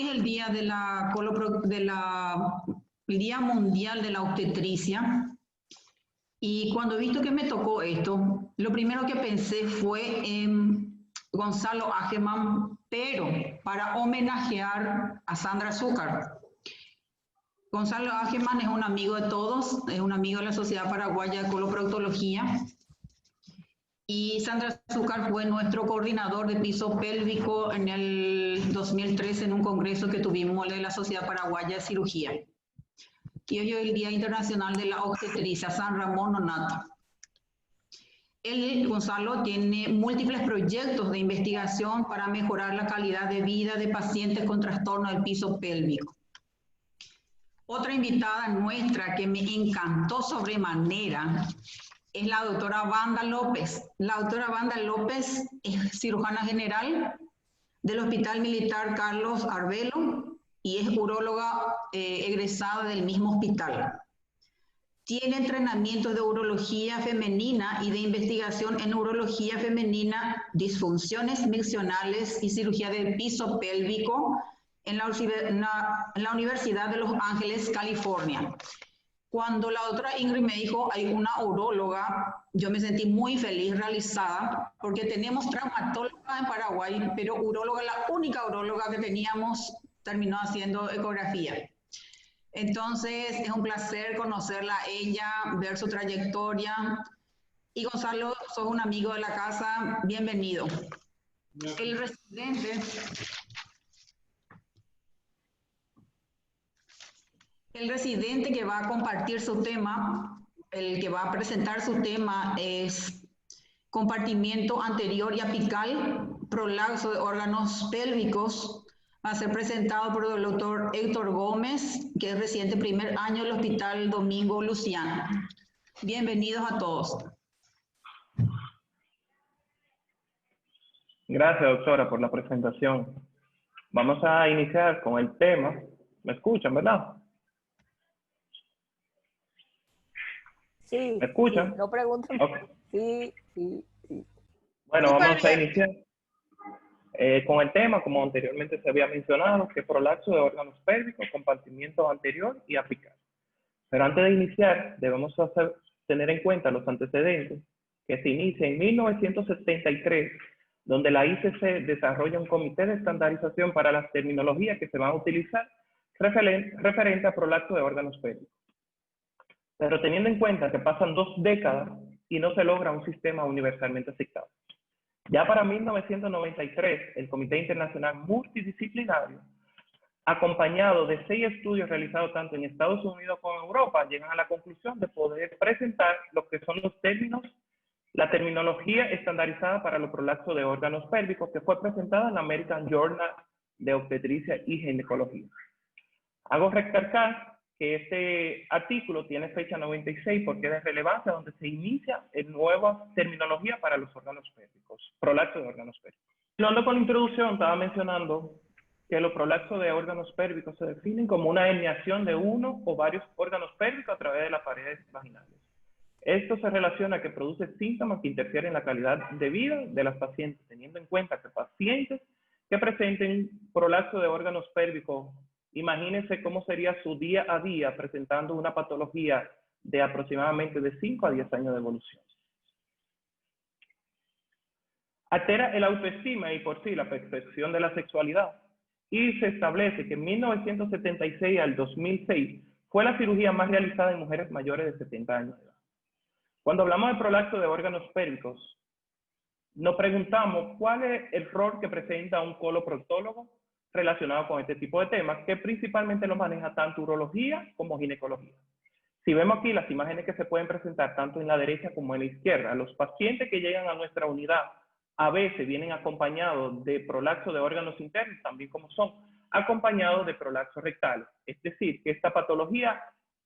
es el día de el Día Mundial de la Obstetricia. Y cuando he visto que me tocó esto, lo primero que pensé fue en Gonzalo Ageman, pero para homenajear a Sandra Azúcar. Gonzalo Ageman es un amigo de todos, es un amigo de la Sociedad Paraguaya de Coloproctología. Y Sandra Azúcar fue nuestro coordinador de piso pélvico en el 2013 en un congreso que tuvimos de la Sociedad Paraguaya de Cirugía. Y hoy es el Día Internacional de la Obstetricia, San Ramón Nonato. Él, Gonzalo, tiene múltiples proyectos de investigación para mejorar la calidad de vida de pacientes con trastorno del piso pélvico. Otra invitada nuestra que me encantó sobremanera es la doctora Wanda López. La doctora Wanda López es cirujana general del Hospital Militar Carlos Arbelo y es uróloga egresada del mismo hospital. Tiene entrenamiento de urología femenina y de investigación en urología femenina, disfunciones miccionales y cirugía del piso pélvico en la Universidad de Los Ángeles, California. Cuando la doctora Ingrid me dijo hay una uróloga, yo me sentí muy feliz, realizada, porque tenemos traumatóloga en Paraguay, pero uróloga, la única uróloga que teníamos, terminó haciendo ecografía. Entonces, es un placer conocerla a ella, ver su trayectoria. Y Gonzalo, sos un amigo de la casa, bienvenido. El residente que va a compartir su tema, el que va a presentar su tema es compartimiento anterior y apical, prolapso de órganos pélvicos. Va a ser presentado por el doctor Héctor Gómez, que es residente primer año del Hospital Domingo Luciano. Bienvenidos a todos. Gracias, doctora, por la presentación. Vamos a iniciar con el tema. ¿Me escuchan, verdad? Sí. ¿Me escuchan? Sí, no pregunten. Okay. Sí. Bueno, vamos a iniciar con el tema, como anteriormente se había mencionado, que es prolapso de órganos pélvicos, compartimiento anterior y apical. Pero antes de iniciar, debemos tener en cuenta los antecedentes, que se inicia en 1973, donde la ICC desarrolla un comité de estandarización para las terminologías que se van a utilizar referente a prolapso de órganos pélvicos. Pero teniendo en cuenta que pasan 2 décadas y no se logra un sistema universalmente aceptado. Ya para 1993, el Comité Internacional Multidisciplinario, acompañado de 6 estudios realizados tanto en Estados Unidos como en Europa, llegan a la conclusión de poder presentar lo que son los términos, la terminología estandarizada para los prolapsos de órganos pélvicos, que fue presentada en la American Journal de Obstetricia y Ginecología. Hago recalcar que este artículo tiene fecha 96 porque es de relevancia, donde se inicia en nueva terminología para los órganos pélvicos, prolapso de órganos pélvicos. Continuando con la introducción, estaba mencionando que los prolapsos de órganos pélvicos se definen como una herniación de uno o varios órganos pélvicos a través de las paredes vaginales. Esto se relaciona a que produce síntomas que interfieren en la calidad de vida de las pacientes, teniendo en cuenta que pacientes que presenten prolapso de órganos pélvicos, imagínense cómo sería su día a día presentando una patología de aproximadamente de 5 a 10 años de evolución. Altera el autoestima y por sí la percepción de la sexualidad. Y se establece que en 1976 al 2006 fue la cirugía más realizada en mujeres mayores de 70 años de edad. Cuando hablamos de prolapso de órganos pélvicos, nos preguntamos cuál es el rol que presenta un coloproctólogo relacionado con este tipo de temas, que principalmente lo maneja tanto urología como ginecología. Si vemos aquí las imágenes que se pueden presentar tanto en la derecha como en la izquierda, los pacientes que llegan a nuestra unidad a veces vienen acompañados de prolapso de órganos internos, también como son acompañados de prolapso rectal. Es decir, que esta patología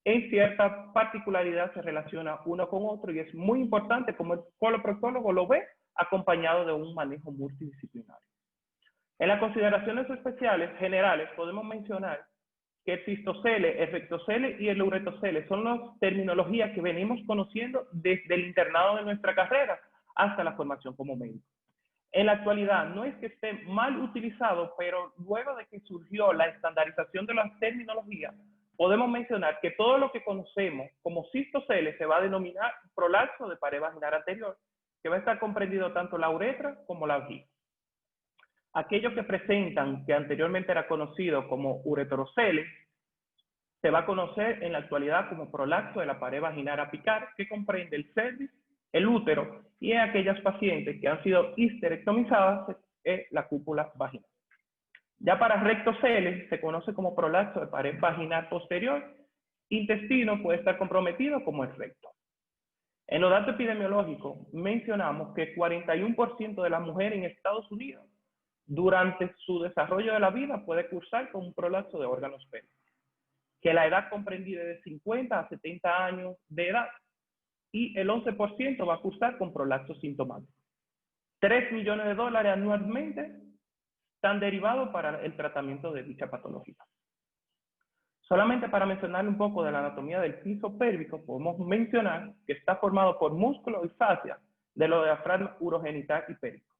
en cierta particularidad se relaciona uno con otro y es muy importante como el coloproctólogo lo ve acompañado de un manejo multidisciplinario. En las consideraciones especiales generales podemos mencionar que el cistocele, el rectocele y el uretocele son las terminologías que venimos conociendo desde el internado de nuestra carrera hasta la formación como médico. En la actualidad no es que esté mal utilizado, pero luego de que surgió la estandarización de las terminologías, podemos mencionar que todo lo que conocemos como cistocele se va a denominar prolapso de pared vaginal anterior, que va a estar comprendido tanto la uretra como la vejiga. Aquellos que presentan, que anteriormente era conocido como uretrocele, se va a conocer en la actualidad como prolapso de la pared vaginal apical, que comprende el cervix, el útero, y en aquellas pacientes que han sido histerectomizadas, la cúpula vaginal. Ya para rectocele se conoce como prolapso de pared vaginal posterior. Intestino puede estar comprometido como el recto. En los datos epidemiológicos mencionamos que 41% de las mujeres en Estados Unidos durante su desarrollo de la vida puede cursar con un prolapso de órganos pélvicos, que la edad comprendida es de 50 a 70 años de edad, y el 11% va a cursar con prolapso sintomático. $3 millones anualmente están derivados para el tratamiento de dicha patología. Solamente para mencionar un poco de la anatomía del piso pélvico, podemos mencionar que está formado por músculo y fascia de los diafragmas urogenital y pélvico.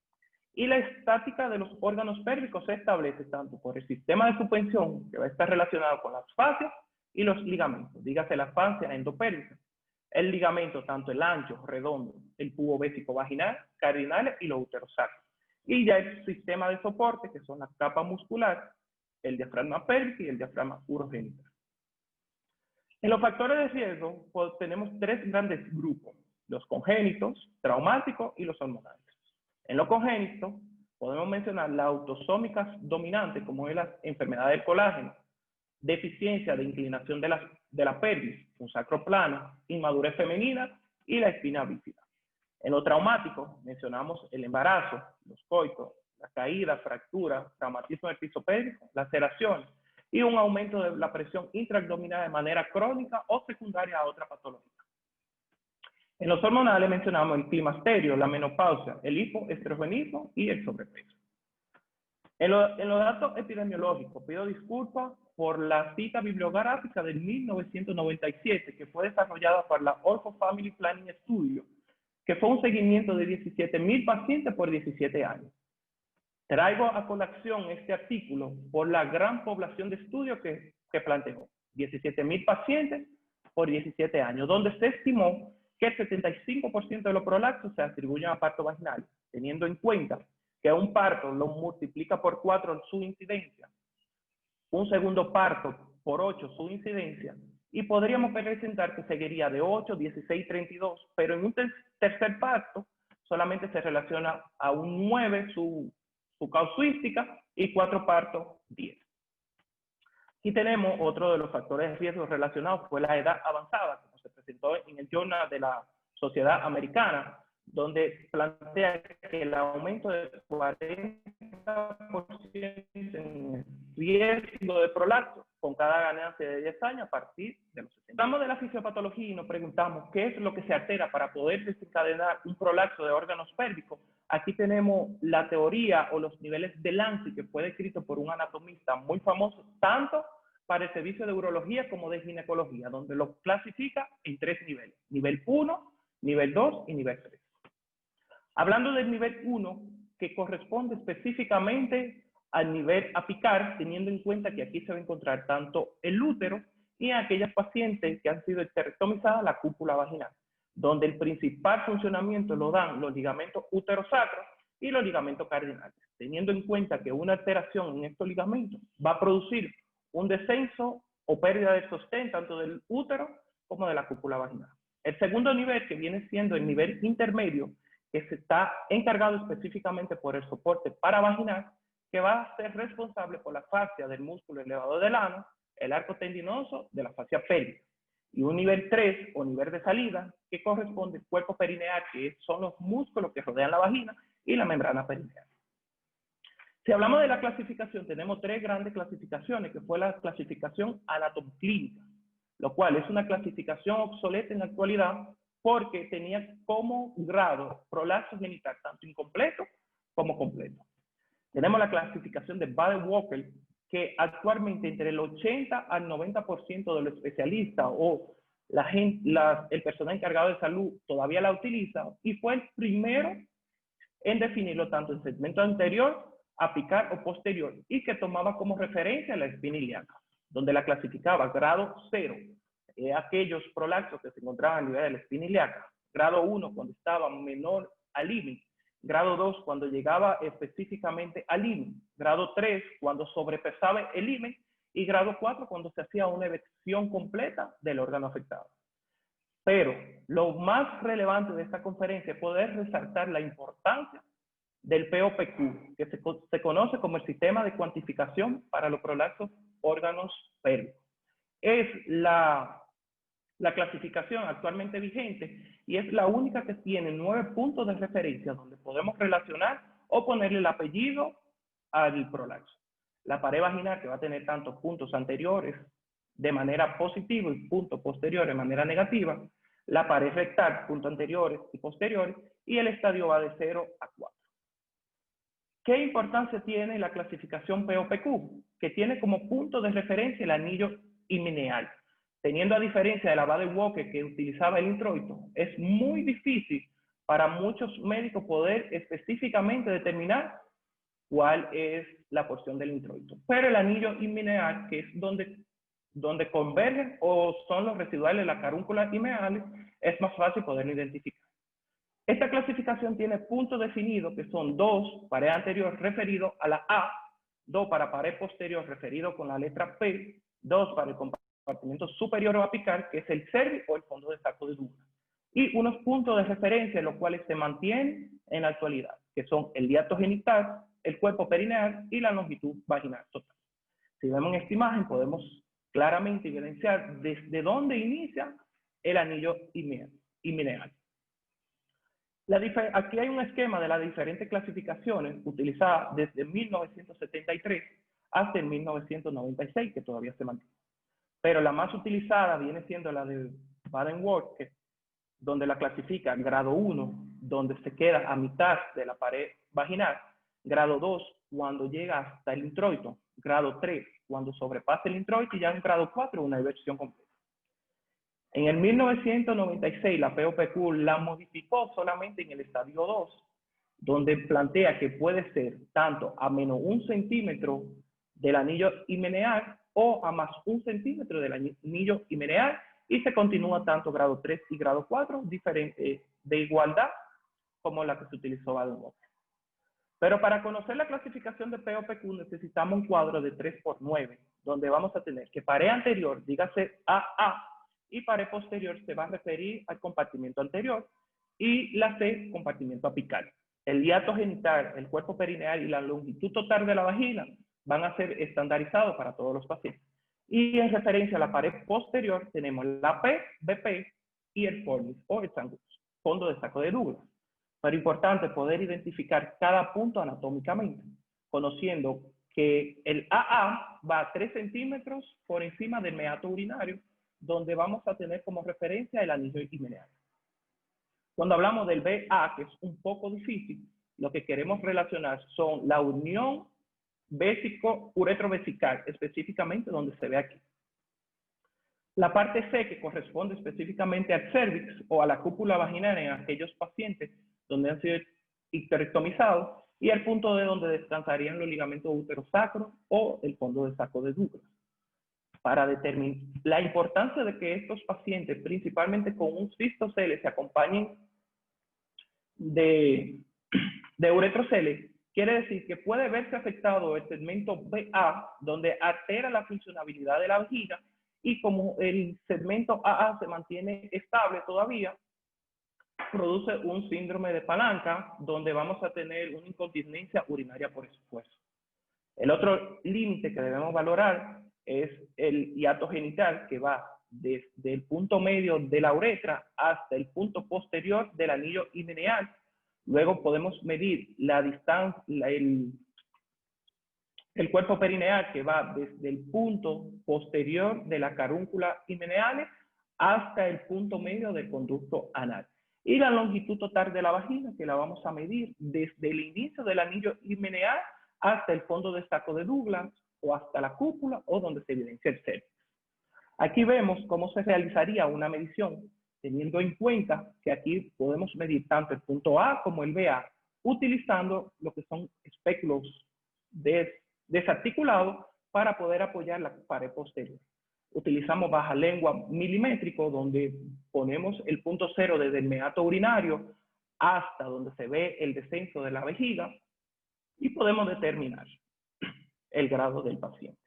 Y la estática de los órganos pélvicos se establece tanto por el sistema de suspensión, que va a estar relacionado con las fascias, y los ligamentos, dígase la fascia endopélvica. El ligamento, tanto el ancho, redondo, el tubo bésico vaginal, cardinales y los uterosacros. Y ya el sistema de soporte, que son las capas musculares, el diafragma pélvico y el diafragma urogenital. En los factores de riesgo, pues, tenemos tres grandes grupos: los congénitos, traumáticos y los hormonales. En los congénitos podemos mencionar las autosómicas dominantes, como es la enfermedad del colágeno, deficiencia de inclinación de la pelvis, un sacro plano, inmadurez femenina y la espina bífida. En lo traumático mencionamos el embarazo, los coitos, la caída, fractura, traumatismo del piso pélvico, laceraciones y un aumento de la presión intraabdominal de manera crónica o secundaria a otra patología. En los hormonales mencionamos el climaterio, la menopausia, el hipoestrogenismo y el sobrepeso. En los datos epidemiológicos, pido disculpas por la cita bibliográfica de 1997, que fue desarrollada por la Orpho Family Planning Studio, que fue un seguimiento de 17,000 pacientes por 17 años. Traigo a colación este artículo por la gran población de estudio que planteó, 17,000 pacientes por 17 años, donde se estimó que el 75% de los prolapsos se atribuyen a parto vaginal, teniendo en cuenta que un parto lo multiplica por 4 su incidencia, un segundo parto por 8 su incidencia, y podríamos presentar que seguiría de 8, 16, 32, pero en un tercer parto solamente se relaciona a un 9 su casuística y 4 partos 10. Aquí tenemos otro de los factores de riesgo relacionados, fue la edad avanzada, como se presentó en el Journal de la Sociedad Americana, donde plantea que el aumento de 40% en el riesgo de prolapso con cada ganancia de 10 años a partir de los 60. Hablamos de la fisiopatología y nos preguntamos qué es lo que se altera para poder desencadenar un prolapso de órganos pélvicos. Aquí tenemos la teoría o los niveles de Lanzi, que fue descrito por un anatomista muy famoso, tanto para el servicio de urología como de ginecología, donde lo clasifica en 3 niveles: nivel 1, nivel 2 y nivel 3. Hablando del nivel 1, que corresponde específicamente al nivel apical, teniendo en cuenta que aquí se va a encontrar tanto el útero y en aquellas pacientes que han sido histerectomizadas la cúpula vaginal, donde el principal funcionamiento lo dan los ligamentos uterosacros y los ligamentos cardinales, teniendo en cuenta que una alteración en estos ligamentos va a producir un descenso o pérdida de sostén tanto del útero como de la cúpula vaginal. El segundo nivel, que viene siendo el nivel intermedio, que se está encargado específicamente por el soporte paravaginal, que va a ser responsable por la fascia del músculo elevador del ano, el arco tendinoso de la fascia pélvica. Y un nivel 3 o nivel de salida, que corresponde al cuerpo perineal, que son los músculos que rodean la vagina y la membrana perineal. Si hablamos de la clasificación, tenemos 3 grandes clasificaciones, que fue la clasificación anatomoclínica, lo cual es una clasificación obsoleta en la actualidad porque tenía como grado prolapso genital tanto incompleto como completo. Tenemos la clasificación de Baden-Walker, que actualmente entre el 80 al 90% de los especialistas o el personal encargado de salud todavía la utiliza, y fue el primero en definirlo tanto en segmento anterior, apical o posterior, y que tomaba como referencia la espina ilíaca, donde la clasificaba grado 0, aquellos prolaxos que se encontraban a nivel de la espina ilíaca, grado 1 cuando estaba menor al límite, grado 2 cuando llegaba específicamente al límite, grado 3 cuando sobrepasaba el límite, y grado 4 cuando se hacía una evección completa del órgano afectado. Pero lo más relevante de esta conferencia es poder resaltar la importancia del POPQ, que se conoce como el sistema de cuantificación para los prolaxos órganos pélvicos. Es la clasificación actualmente vigente y es la única que tiene 9 puntos de referencia donde podemos relacionar o ponerle el apellido al prolaxo. La pared vaginal, que va a tener tantos puntos anteriores de manera positiva y puntos posteriores de manera negativa, la pared rectal, puntos anteriores y posteriores, y el estadio va de 0 a 4. ¿Qué importancia tiene la clasificación POPQ? Que tiene como punto de referencia el anillo himeneal. Teniendo a diferencia de la Baden-Walker que utilizaba el introito, es muy difícil para muchos médicos poder específicamente determinar cuál es la porción del introito. Pero el anillo himeneal, que es donde convergen o son los residuales de la carúncula himeneal, es más fácil poderlo identificar. Esta clasificación tiene puntos definidos que son 2, pared anterior referido a la A, 2 para pared posterior referido con la letra P, 2 para el compartimento superior o apical, que es el cervix o el fondo de saco de Douglas, y unos puntos de referencia, los cuales se mantienen en la actualidad, que son el hiato genital, el cuerpo perineal y la longitud vaginal total. Si vemos en esta imagen, podemos claramente evidenciar desde dónde inicia el anillo himeneal. Aquí hay un esquema de las diferentes clasificaciones utilizadas desde 1973 hasta el 1996, que todavía se mantiene. Pero la más utilizada viene siendo la de Baden-Walker, donde la clasifica grado 1, donde se queda a mitad de la pared vaginal, grado 2, cuando llega hasta el introito, grado 3, cuando sobrepasa el introito, y ya en grado 4, una eversión completa. En el 1996, la POPQ la modificó solamente en el estadio 2, donde plantea que puede ser tanto a menos 1 centímetro del anillo himeneal o a más 1 centímetro del anillo himeneal, y se continúa tanto grado 3 y grado 4, diferente de igualdad como la que se utilizó Baden-Walker. Pero para conocer la clasificación de POPQ necesitamos un cuadro de 3×9, donde vamos a tener que pared anterior, dígase AA, y pared posterior se va a referir al compartimiento anterior, y la C, compartimiento apical. El hiato genital, el cuerpo perineal y la longitud total de la vagina van a ser estandarizados para todos los pacientes. Y en referencia a la pared posterior tenemos la P, BP y el fornix o el fondo de saco de Douglas. Pero importante poder identificar cada punto anatómicamente, conociendo que el AA va a 3 centímetros por encima del meato urinario, donde vamos a tener como referencia el anillo himeneal. Cuando hablamos del BA, que es un poco difícil, lo que queremos relacionar son la unión vésico-uretrovesical, específicamente donde se ve aquí. La parte C, que corresponde específicamente al cervix o a la cúpula vaginal en aquellos pacientes donde han sido histerectomizados, y el punto D donde descansarían los ligamentos uterosacros o el fondo de saco de Douglas. Para determinar la importancia de que estos pacientes, principalmente con un cistocele, se acompañen de uretrocele, quiere decir que puede verse afectado el segmento BA, donde altera la funcionabilidad de la vejiga, y como el segmento AA se mantiene estable todavía, produce un síndrome de palanca, donde vamos a tener una incontinencia urinaria por esfuerzo. El otro límite que debemos valorar es el hiato genital, que va desde el punto medio de la uretra hasta el punto posterior del anillo himeneal. Luego podemos medir la distancia, el cuerpo perineal, que va desde el punto posterior de la carúncula himeneal hasta el punto medio del conducto anal. Y la longitud total de la vagina, que la vamos a medir desde el inicio del anillo himeneal hasta el fondo de saco de Douglas, o hasta la cúpula, o donde se evidencia el cervix. Aquí vemos cómo se realizaría una medición, teniendo en cuenta que aquí podemos medir tanto el punto A como el BA, utilizando lo que son espéculos desarticulados para poder apoyar la pared posterior. Utilizamos baja lengua milimétrico, donde ponemos el punto cero desde el meato urinario hasta donde se ve el descenso de la vejiga y podemos determinar el grado del paciente.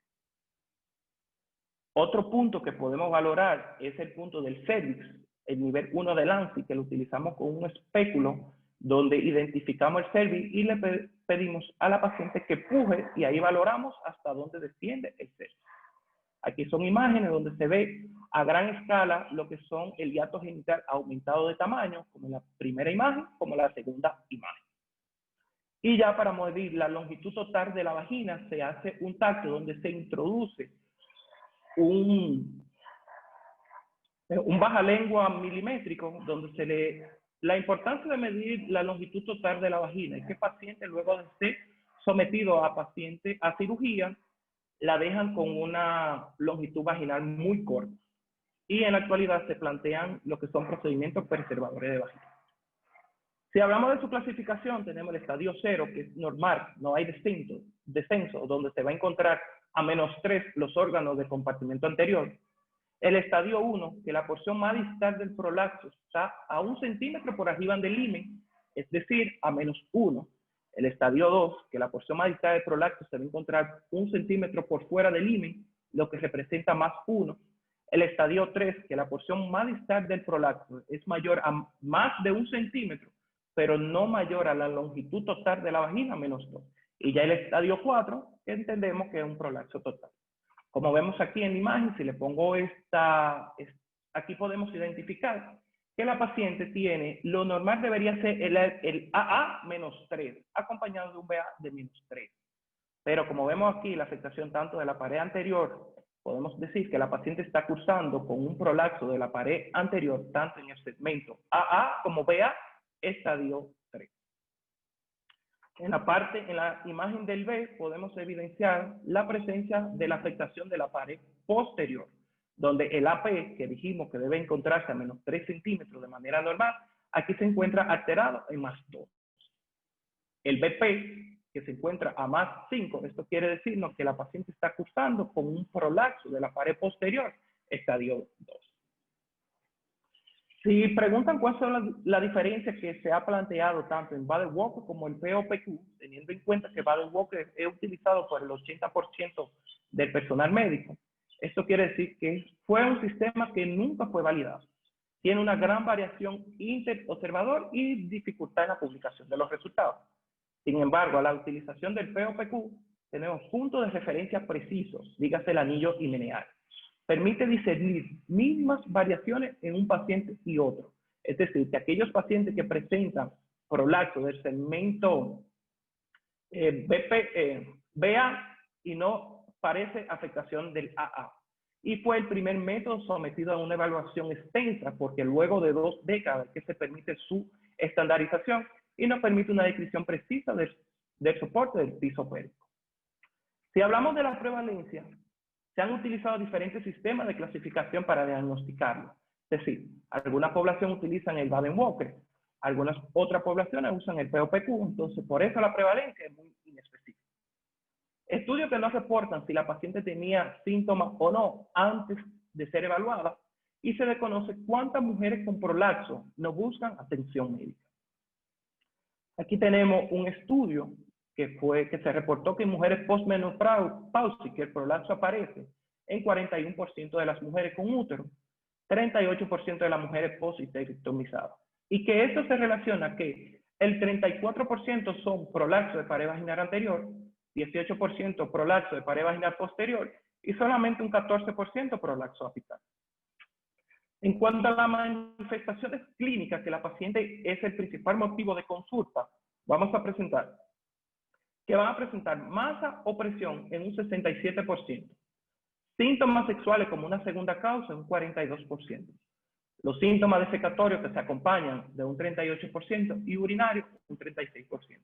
Otro punto que podemos valorar es el punto del cervix, el nivel 1 del ANSI, que lo utilizamos con un espéculo donde identificamos el cervix y le pedimos a la paciente que puje y ahí valoramos hasta dónde desciende el cervix. Aquí son imágenes donde se ve a gran escala lo que son el hiato genital aumentado de tamaño, como en la primera imagen, como en la segunda imagen. Y ya para medir la longitud total de la vagina se hace un tacto donde se introduce un baja lengua milimétrico, donde la importancia de medir la longitud total de la vagina es que el paciente, luego de ser sometido a cirugía, la dejan con una longitud vaginal muy corta. Y en la actualidad se plantean lo que son procedimientos preservadores de vagina. Si hablamos de su clasificación, tenemos el estadio 0, que es normal, no hay descenso, donde se va a encontrar a -3 los órganos de compartimento anterior. El estadio 1, que la porción más distal del prolapso está a 1 centímetro por arriba del himen, es decir, a -1. El estadio 2, que la porción más distal del prolapso se va a encontrar 1 centímetro por fuera del himen, lo que representa +1. El estadio 3, que la porción más distal del prolapso es mayor a más de 1 centímetro, pero no mayor a la longitud total de la vagina, -2. Y ya el estadio 4, que entendemos que es un prolapso total. Como vemos aquí en la imagen, si le pongo aquí podemos identificar que la paciente tiene, lo normal debería ser el AA -3, acompañado de un BA de -3. Pero como vemos aquí, la afectación tanto de la pared anterior, podemos decir que la paciente está cursando con un prolapso de la pared anterior, tanto en el segmento AA como BA, estadio 3. En la imagen del B podemos evidenciar la presencia de la afectación de la pared posterior, donde el AP, que dijimos que debe encontrarse a -3 centímetros de manera normal, aquí se encuentra alterado en +2. El BP, que se encuentra a +5, esto quiere decirnos que la paciente está cursando con un prolapso de la pared posterior, estadio 2. Si preguntan cuál es la diferencia que se ha planteado tanto en Baden-Walker como en POPQ, teniendo en cuenta que Baden-Walker es utilizado por el 80% del personal médico, esto quiere decir que fue un sistema que nunca fue validado. Tiene una gran variación interobservador y dificultad en la publicación de los resultados. Sin embargo, a la utilización del POPQ tenemos puntos de referencia precisos, dígase el anillo himeneal. Permite discernir mismas variaciones en un paciente y otro. Es decir, que aquellos pacientes que presentan prolapso del segmento BA y no parece afectación del AA. Y fue el primer método sometido a una evaluación extensa, porque luego de 2 décadas que se permite su estandarización y nos permite una descripción precisa del soporte del piso pélvico. Si hablamos de la prevalencia, se han utilizado diferentes sistemas de clasificación para diagnosticarlo. Es decir, algunas poblaciones utilizan el Baden-Walker, algunas otras poblaciones usan el POPQ, entonces por eso la prevalencia es muy inespecífica. Estudios que no reportan si la paciente tenía síntomas o no antes de ser evaluada, y se desconoce cuántas mujeres con prolapso no buscan atención médica. Aquí tenemos un estudio que se reportó que en mujeres postmenopáusicas el prolapso aparece en 41% de las mujeres con útero, 38% de las mujeres poshisterectomizadas. Y que esto se relaciona que el 34% son prolapso de pared vaginal anterior, 18% prolapso de pared vaginal posterior y solamente un 14% prolapso apical. En cuanto a las manifestaciones clínicas, que la paciente es el principal motivo de consulta, vamos a presentar que van a presentar masa o presión en un 67%, síntomas sexuales como una segunda causa en un 42%, los síntomas defecatorios que se acompañan de un 38% y urinarios un 36%.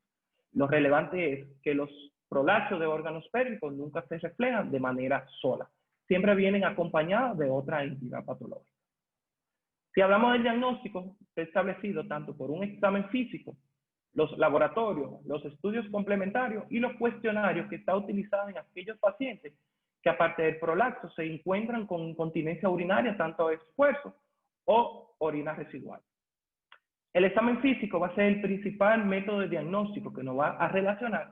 Lo relevante es que los prolapsos de órganos pélvicos nunca se reflejan de manera sola, siempre vienen acompañados de otra entidad patológica. Si hablamos del diagnóstico, está establecido tanto por un examen físico, los laboratorios, los estudios complementarios y los cuestionarios que está utilizado en aquellos pacientes que aparte del prolapso se encuentran con incontinencia urinaria, tanto de esfuerzo o orina residual. El examen físico va a ser el principal método de diagnóstico que nos va a relacionar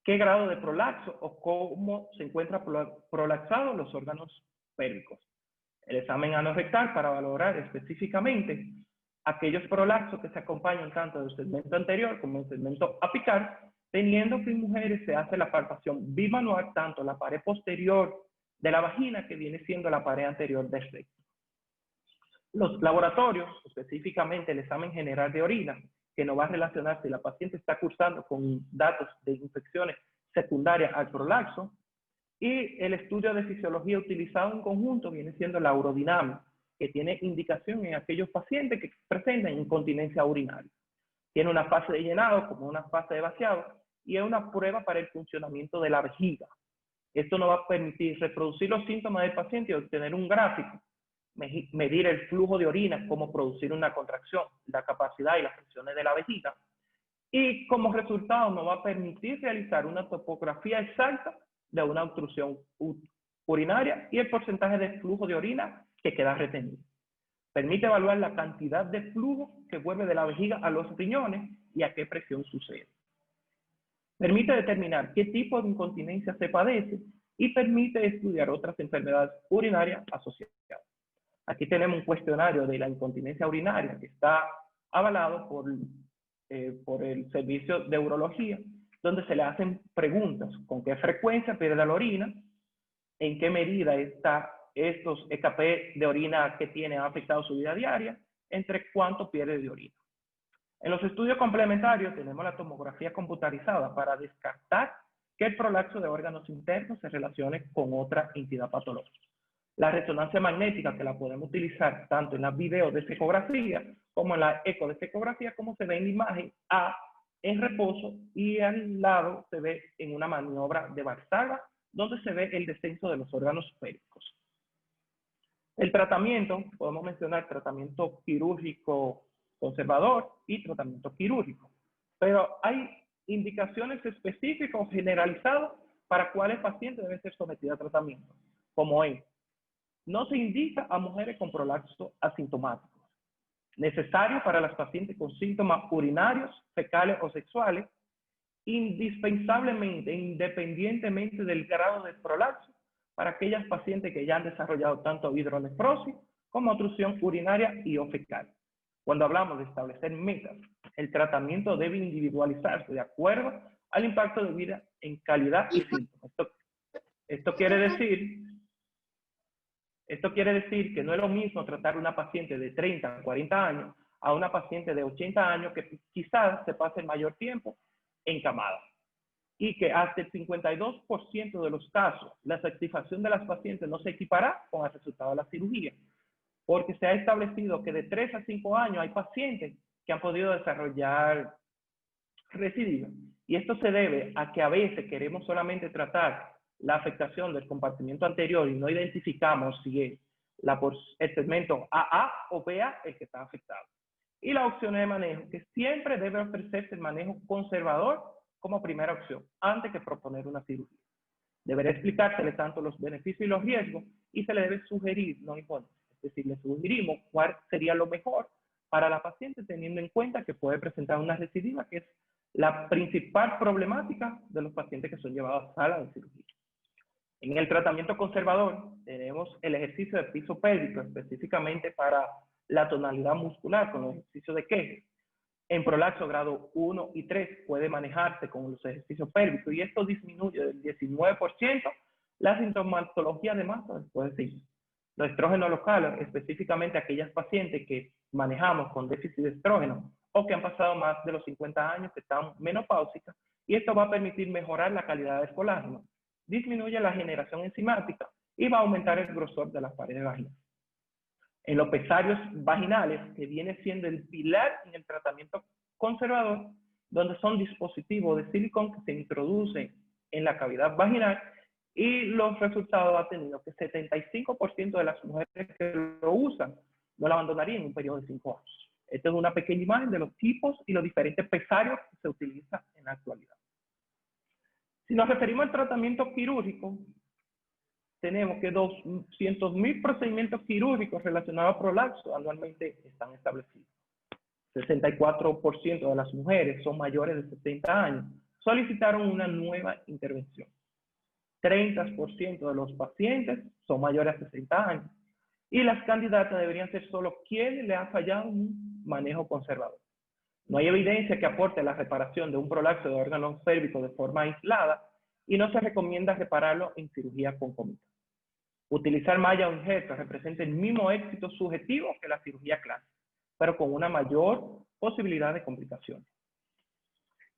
qué grado de prolapso o cómo se encuentran prolapsados los órganos pélvicos. El examen anorrectal para valorar específicamente aquellos prolapsos que se acompañan tanto del segmento anterior como del segmento apical, teniendo que en mujeres se hace la palpación bimanual, tanto la pared posterior de la vagina que viene siendo la pared anterior del recto. Los laboratorios, específicamente el examen general de orina, que nos va a relacionar si la paciente está cursando con datos de infecciones secundarias al prolapso, y el estudio de fisiología utilizado en conjunto viene siendo la urodinamia, que tiene indicación en aquellos pacientes que presentan incontinencia urinaria. Tiene una fase de llenado como una fase de vaciado y es una prueba para el funcionamiento de la vejiga. Esto nos va a permitir reproducir los síntomas del paciente y obtener un gráfico, medir el flujo de orina, cómo producir una contracción, la capacidad y las presiones de la vejiga. Y como resultado nos va a permitir realizar una topografía exacta de una obstrucción urinaria y el porcentaje de flujo de orina que queda retenido. Permite evaluar la cantidad de flujo que vuelve de la vejiga a los riñones y a qué presión sucede. Permite determinar qué tipo de incontinencia se padece y permite estudiar otras enfermedades urinarias asociadas. Aquí tenemos un cuestionario de la incontinencia urinaria que está avalado por el servicio de urología, donde se le hacen preguntas: ¿con qué frecuencia pierde la orina? ¿En qué medida estos EKP de orina que tiene han afectado su vida diaria? ¿Entre cuánto pierde de orina? En los estudios complementarios tenemos la tomografía computarizada para descartar que el prolapso de órganos internos se relacione con otra entidad patológica. La resonancia magnética, que la podemos utilizar tanto en las videodesecografía como en la ecodesecografía, como se ve en la imagen A en reposo, y al lado se ve en una maniobra de Valsalva, donde se ve el descenso de los órganos pélvicos. El tratamiento, podemos mencionar tratamiento quirúrgico conservador y tratamiento quirúrgico, pero hay indicaciones específicas o generalizadas para cuáles pacientes deben ser sometidos a tratamiento, como es: no se indica a mujeres con prolapso asintomáticos, necesario para las pacientes con síntomas urinarios, fecales o sexuales, indispensablemente, independientemente del grado de prolapso, para aquellas pacientes que ya han desarrollado tanto hidronefrosis como obstrucción urinaria y o fecal. Cuando hablamos de establecer metas, el tratamiento debe individualizarse de acuerdo al impacto de vida en calidad y síntomas. Esto quiere decir que no es lo mismo tratar a una paciente de 30 o 40 años a una paciente de 80 años que quizás se pase el mayor tiempo encamada. Y que hasta el 52% de los casos, la satisfacción de las pacientes no se equipará con el resultado de la cirugía, porque se ha establecido que de 3 a 5 años hay pacientes que han podido desarrollar recidiva. Y esto se debe a que a veces queremos solamente tratar la afectación del compartimiento anterior y no identificamos si es el segmento AA o BA el que está afectado. Y la opción de manejo, que siempre debe ofrecerse el manejo conservador como primera opción, antes que proponer una cirugía. Deberá explicársele tanto los beneficios y los riesgos, y se le debe sugerir, no imponer. Es decir, le sugerimos cuál sería lo mejor para la paciente, teniendo en cuenta que puede presentar una recidiva, que es la principal problemática de los pacientes que son llevados a sala de cirugía. En el tratamiento conservador tenemos el ejercicio de piso pélvico, específicamente para la tonalidad muscular, con los ejercicios de Kegel. En prolapso grado 1 y 3 puede manejarse con los ejercicios pélvicos, y esto disminuye del 19% la sintomatología de masa después de 5. Los estrógenos locales, específicamente aquellas pacientes que manejamos con déficit de estrógeno o que han pasado más de los 50 años, que están menopáusicas, y esto va a permitir mejorar la calidad del colágeno, disminuye la generación enzimática y va a aumentar el grosor de las paredes vaginales. En los pesarios vaginales, que viene siendo el pilar en el tratamiento conservador, donde son dispositivos de silicón que se introducen en la cavidad vaginal, y los resultados han tenido que 75% de las mujeres que lo usan no lo abandonarían en un periodo de 5 años. Esta es una pequeña imagen de los tipos y los diferentes pesarios que se utilizan en la actualidad. Si nos referimos al tratamiento quirúrgico, tenemos que 200.000 procedimientos quirúrgicos relacionados a prolapso anualmente están establecidos. 64% de las mujeres son mayores de 70 años, solicitaron una nueva intervención. 30% de los pacientes son mayores de 60 años. Y las candidatas deberían ser solo quienes le han fallado un manejo conservador. No hay evidencia que aporte la reparación de un prolapso de órganos pélvicos de forma aislada y no se recomienda repararlo en cirugía concomitante. Utilizar malla o injerto representa el mismo éxito subjetivo que la cirugía clásica, pero con una mayor posibilidad de complicaciones.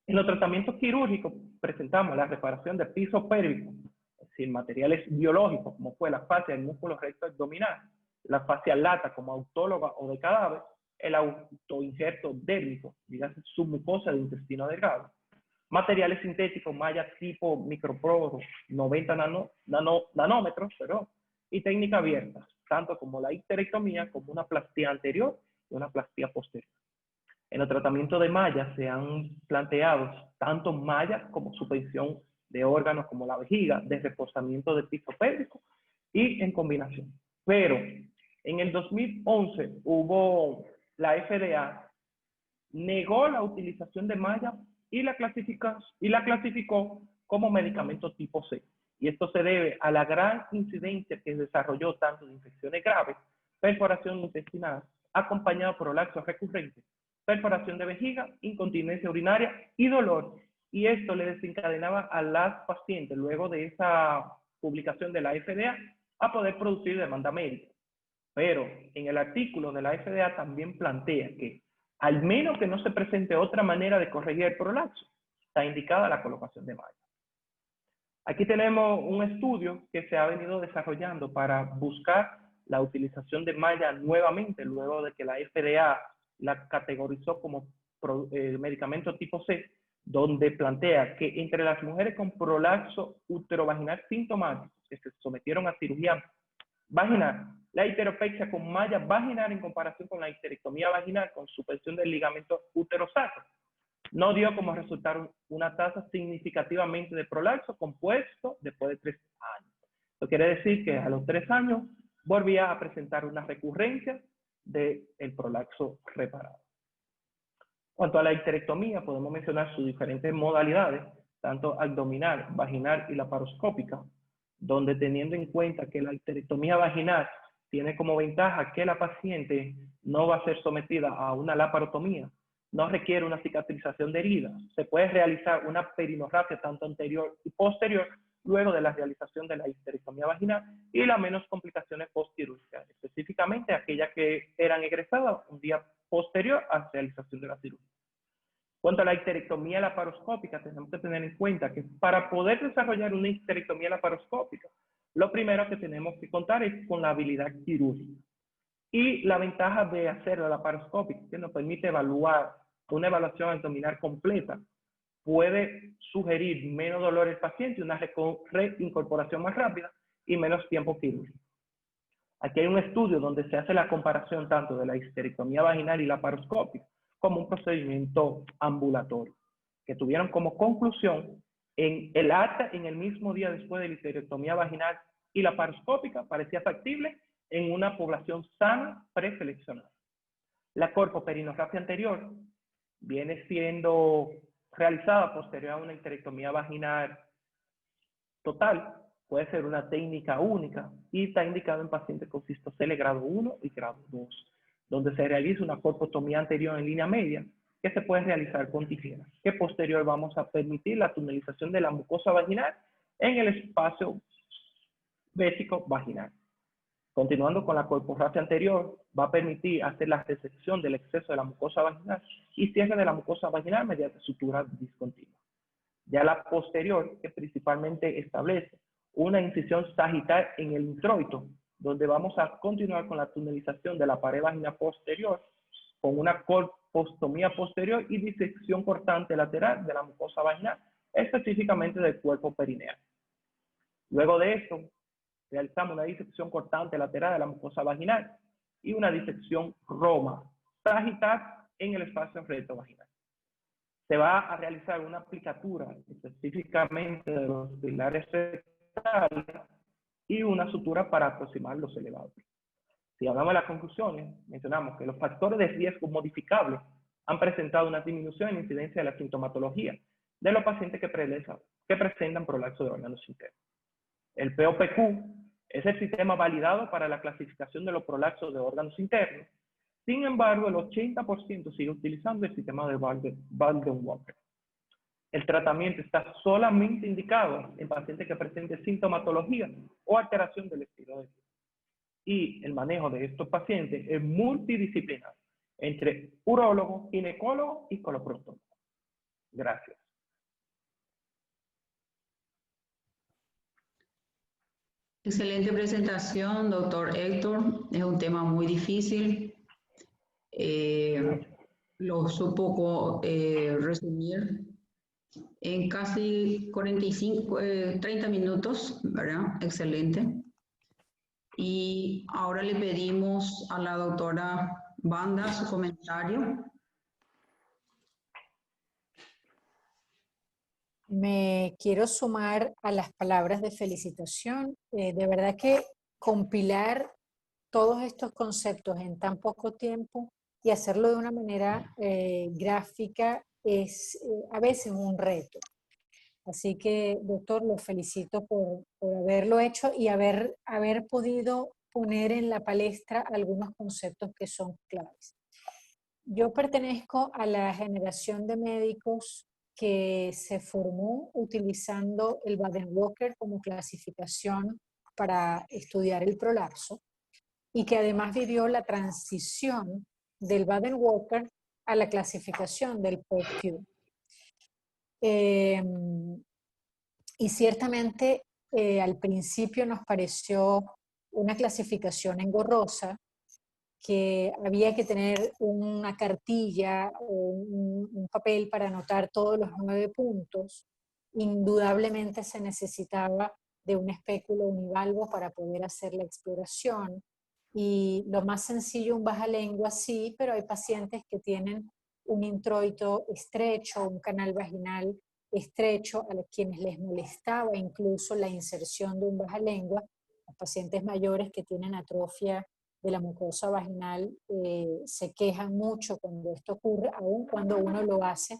En los tratamientos quirúrgicos presentamos la reparación del piso pélvico, es decir, materiales biológicos como fue la fascia del músculo recto abdominal, la fascia lata como autóloga o de cadáver, el autoinjerto dérmico, dígase submucosa del intestino delgado, materiales sintéticos, mallas tipo microporo, 90 nanómetros, y técnicas abiertas, tanto como la histerectomía como una plastía anterior y una plastía posterior. En el tratamiento de mallas se han planteado tanto mallas como suspensión de órganos como la vejiga, de reforzamiento del piso pélvico y en combinación. Pero en el 2011 la FDA negó la utilización de mallas y la clasificó como medicamento tipo C. Y esto se debe a la gran incidencia que desarrolló tanto de infecciones graves, perforación intestinal, acompañado por prolapso recurrente, perforación de vejiga, incontinencia urinaria y dolor. Y esto le desencadenaba a las pacientes, luego de esa publicación de la FDA, a poder producir demanda médica. Pero en el artículo de la FDA también plantea que, al menos que no se presente otra manera de corregir el prolapso, está indicada la colocación de mallas. Aquí tenemos un estudio que se ha venido desarrollando para buscar la utilización de malla nuevamente, luego de que la FDA la categorizó como medicamento tipo C, donde plantea que entre las mujeres con prolapso uterovaginal sintomático que se sometieron a cirugía vaginal, la histeropexia con malla vaginal en comparación con la histerectomía vaginal con suspensión del ligamento uterosacro no dio como resultado una tasa significativamente de prolapso compuesto después de 3 años. Esto quiere decir que a los 3 años volvía a presentar una recurrencia del prolapso reparado. Cuanto a la histerectomía, podemos mencionar sus diferentes modalidades, tanto abdominal, vaginal y laparoscópica, donde teniendo en cuenta que la histerectomía vaginal tiene como ventaja que la paciente no va a ser sometida a una laparotomía, no requiere una cicatrización de heridas, se puede realizar una perinorrafia tanto anterior y posterior luego de la realización de la histerectomía vaginal y las menos complicaciones postquirúrgicas, específicamente aquellas que eran egresadas un día posterior a la realización de la cirugía. Cuanto a la histerectomía laparoscópica, tenemos que tener en cuenta que para poder desarrollar una histerectomía laparoscópica, lo primero que tenemos que contar es con la habilidad quirúrgica. Y la ventaja de hacer la laparoscópica, que nos permite evaluar una evaluación abdominal completa, puede sugerir menos dolor al paciente, una reincorporación más rápida y menos tiempo quirúrgico. Aquí hay un estudio donde se hace la comparación tanto de la histerectomía vaginal y laparoscópica como un procedimiento ambulatorio, que tuvieron como conclusión en el acta en el mismo día después de la histerectomía vaginal y laparoscópica parecía factible en una población sana preseleccionada. La corpoperinorrafia anterior viene siendo realizada posterior a una histerectomía vaginal total, puede ser una técnica única y está indicado en pacientes con cistocele grado 1 y grado 2, donde se realiza una corpotomía anterior en línea media que se puede realizar con tijeras, que posterior vamos a permitir la tunelización de la mucosa vaginal en el espacio vésico vaginal. Continuando con la corporrafia anterior, va a permitir hacer la resección del exceso de la mucosa vaginal y cierre de la mucosa vaginal mediante sutura discontinua. Ya la posterior, que principalmente establece una incisión sagital en el introito, donde vamos a continuar con la tunelización de la pared vaginal posterior con una colpostomía posterior y disección cortante lateral de la mucosa vaginal, específicamente del cuerpo perineal. Luego de esto, realizamos una disección cortante lateral de la mucosa vaginal y una disección roma sagital en el espacio rectovaginal. Se va a realizar una aplicatura específicamente de los pilares rectales y una sutura para aproximar los elevados. Si hablamos de las conclusiones, mencionamos que los factores de riesgo modificables han presentado una disminución en la incidencia de la sintomatología de los pacientes que presentan prolapso de órganos internos. El POPQ es el sistema validado para la clasificación de los prolapsos de órganos internos. Sin embargo, el 80% sigue utilizando el sistema de Baldwin-Walker. El tratamiento está solamente indicado en pacientes que presenten sintomatología o alteración del estilo de vida. Y el manejo de estos pacientes es multidisciplinar entre urólogo, ginecólogo y coloproctólogo. Gracias. Excelente presentación, doctor Héctor. Es un tema muy difícil. Lo supo resumir en casi 30 minutos, ¿verdad? Excelente. Y ahora le pedimos a la doctora Banda su comentario. Me quiero sumar a las palabras de felicitación. De verdad que compilar todos estos conceptos en tan poco tiempo y hacerlo de una manera gráfica es a veces un reto. Así que, doctor, lo felicito por haberlo hecho y haber podido poner en la palestra algunos conceptos que son claves. Yo pertenezco a la generación de médicos que se formó utilizando el Baden-Walker como clasificación para estudiar el prolapso y que además vivió la transición del Baden-Walker a la clasificación del POPQ. Y ciertamente al principio nos pareció una clasificación engorrosa, que había que tener una cartilla o un papel para anotar todos los 9 puntos. Indudablemente se necesitaba de un espéculo univalvo para poder hacer la exploración. Y lo más sencillo, un bajalengua, sí, pero hay pacientes que tienen un introito estrecho, un canal vaginal estrecho, a quienes les molestaba incluso la inserción de un bajalengua. Los pacientes mayores que tienen atrofia de la mucosa vaginal se quejan mucho cuando esto ocurre, aun cuando uno lo hace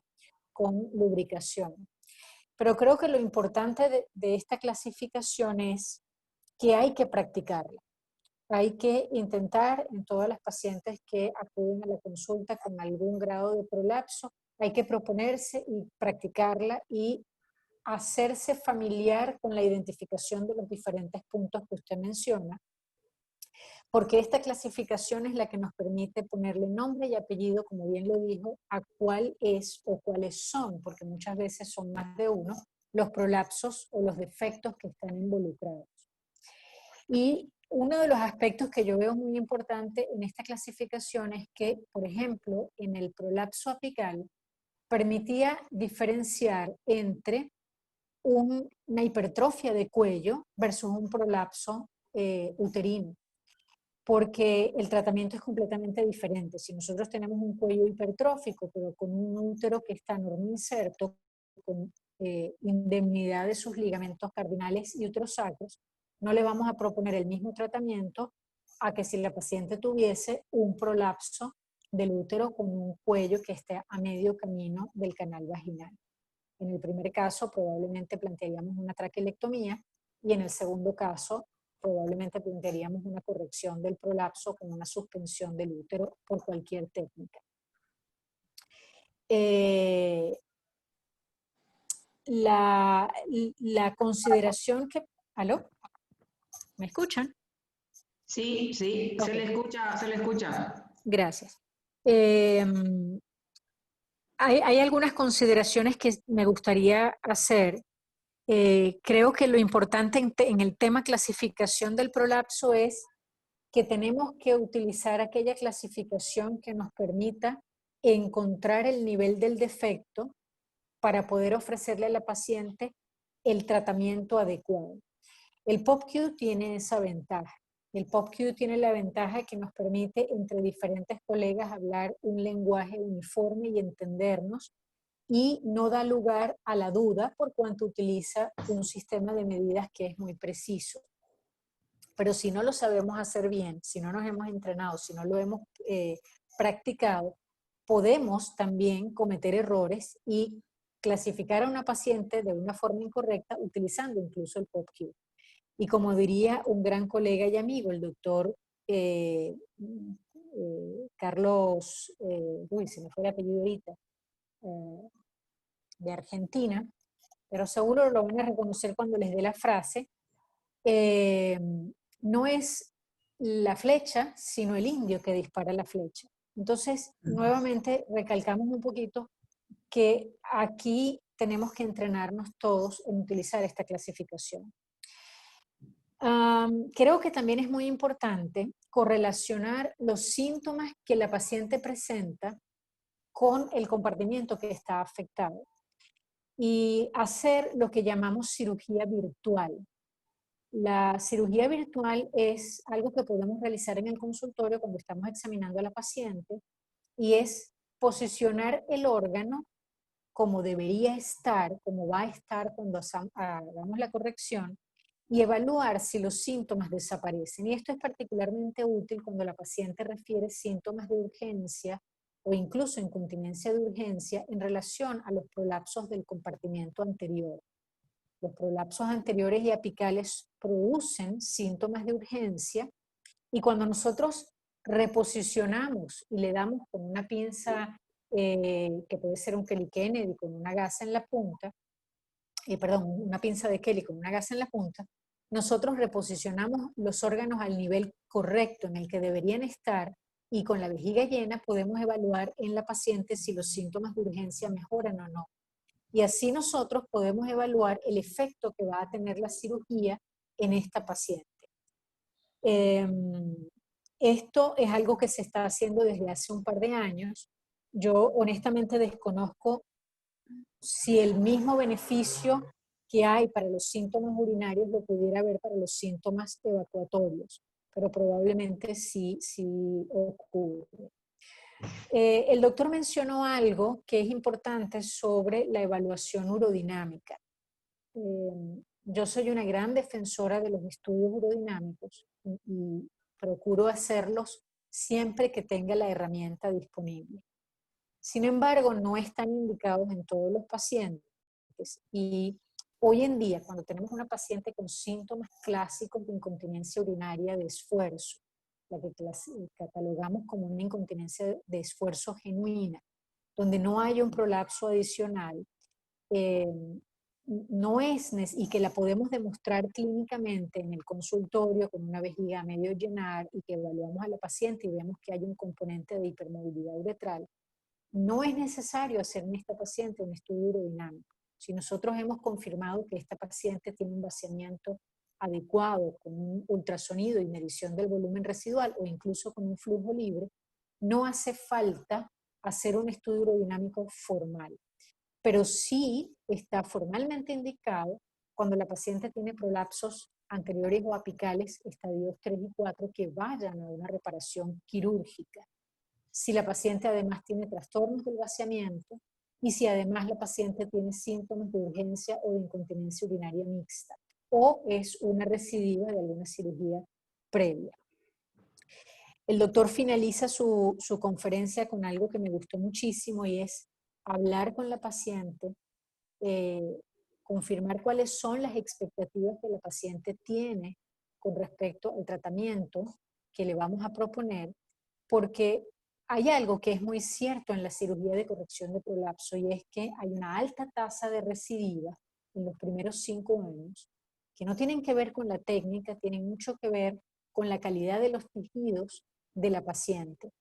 con lubricación. Pero creo que lo importante de esta clasificación es que hay que practicarla. Hay que intentar en todas las pacientes que acuden a la consulta con algún grado de prolapso, hay que proponerse y practicarla y hacerse familiar con la identificación de los diferentes puntos que usted menciona, porque esta clasificación es la que nos permite ponerle nombre y apellido, como bien lo dijo, a cuál es o cuáles son, porque muchas veces son más de uno, los prolapsos o los defectos que están involucrados. Y uno de los aspectos que yo veo muy importante en esta clasificación es que, por ejemplo, en el prolapso apical, permitía diferenciar entre una hipertrofia de cuello versus un prolapso uterino, porque el tratamiento es completamente diferente. Si nosotros tenemos un cuello hipertrófico, pero con un útero que está normoinserto, con indemnidad de sus ligamentos cardinales y uterosacros, no le vamos a proponer el mismo tratamiento a que si la paciente tuviese un prolapso del útero con un cuello que esté a medio camino del canal vaginal. En el primer caso probablemente plantearíamos una traquelectomía y en el segundo caso probablemente plantearíamos una corrección del prolapso con una suspensión del útero por cualquier técnica. La consideración que... ¿Aló? ¿Me escuchan? Sí, sí, okay. Se le escucha. Gracias. Hay algunas consideraciones que me gustaría hacer. Creo que lo importante en el tema clasificación del prolapso es que tenemos que utilizar aquella clasificación que nos permita encontrar el nivel del defecto para poder ofrecerle a la paciente el tratamiento adecuado. El POPQ tiene esa ventaja. El POPQ tiene la ventaja que nos permite entre diferentes colegas hablar un lenguaje uniforme y entendernos, y no da lugar a la duda por cuanto utiliza un sistema de medidas que es muy preciso. Pero si no lo sabemos hacer bien, si no nos hemos entrenado, si no lo hemos practicado, podemos también cometer errores y clasificar a una paciente de una forma incorrecta utilizando incluso el POPQ. Y como diría un gran colega y amigo, el doctor Carlos, se me fue el apellido ahorita, de Argentina, pero seguro lo van a reconocer cuando les dé la frase, no es la flecha, sino el indio que dispara la flecha. Entonces, nuevamente recalcamos un poquito que aquí tenemos que entrenarnos todos en utilizar esta clasificación. Creo que también es muy importante correlacionar los síntomas que la paciente presenta con el compartimiento que está afectado y hacer lo que llamamos cirugía virtual. La cirugía virtual es algo que podemos realizar en el consultorio cuando estamos examinando a la paciente y es posicionar el órgano como debería estar, como va a estar cuando hagamos la corrección, y evaluar si los síntomas desaparecen. Y esto es particularmente útil cuando la paciente refiere síntomas de urgencia o incluso incontinencia de urgencia en relación a los prolapsos del compartimiento anterior. Los prolapsos anteriores y apicales producen síntomas de urgencia y cuando nosotros reposicionamos y le damos con una pinza que puede ser un Kelly Kennedy con una gasa en la punta, una pinza de Kelly con una gasa en la punta, nosotros reposicionamos los órganos al nivel correcto en el que deberían estar y con la vejiga llena podemos evaluar en la paciente si los síntomas de urgencia mejoran o no. Y así nosotros podemos evaluar el efecto que va a tener la cirugía en esta paciente. Esto es algo que se está haciendo desde hace un par de años. Yo honestamente desconozco si el mismo beneficio que hay para los síntomas urinarios lo pudiera haber para los síntomas evacuatorios, pero probablemente sí ocurre. El doctor mencionó algo que es importante sobre la evaluación urodinámica. Yo soy una gran defensora de los estudios urodinámicos y procuro hacerlos siempre que tenga la herramienta disponible. Sin embargo, no están indicados en todos los pacientes y hoy en día, cuando tenemos una paciente con síntomas clásicos de incontinencia urinaria de esfuerzo, la que catalogamos como una incontinencia de esfuerzo genuina, donde no hay un prolapso adicional, y que la podemos demostrar clínicamente en el consultorio con una vejiga a medio llenar y que evaluamos a la paciente y vemos que hay un componente de hipermovilidad uretral, no es necesario hacer en esta paciente un estudio urodinâmico. Si nosotros hemos confirmado que esta paciente tiene un vaciamiento adecuado con un ultrasonido y medición del volumen residual o incluso con un flujo libre, no hace falta hacer un estudio urodinámico formal. Pero sí está formalmente indicado cuando la paciente tiene prolapsos anteriores o apicales, estadios 3 y 4, que vayan a una reparación quirúrgica. Si la paciente además tiene trastornos del vaciamiento y si además la paciente tiene síntomas de urgencia o de incontinencia urinaria mixta o es una recidiva de alguna cirugía previa. El doctor finaliza su conferencia con algo que me gustó muchísimo y es hablar con la paciente, confirmar cuáles son las expectativas que la paciente tiene con respecto al tratamiento que le vamos a proponer, porque hay algo que es muy cierto en la cirugía de corrección de prolapso y es que hay una alta tasa de recidiva en los primeros 5 años que no tienen que ver con la técnica, tienen mucho que ver con la calidad de los tejidos de la paciente.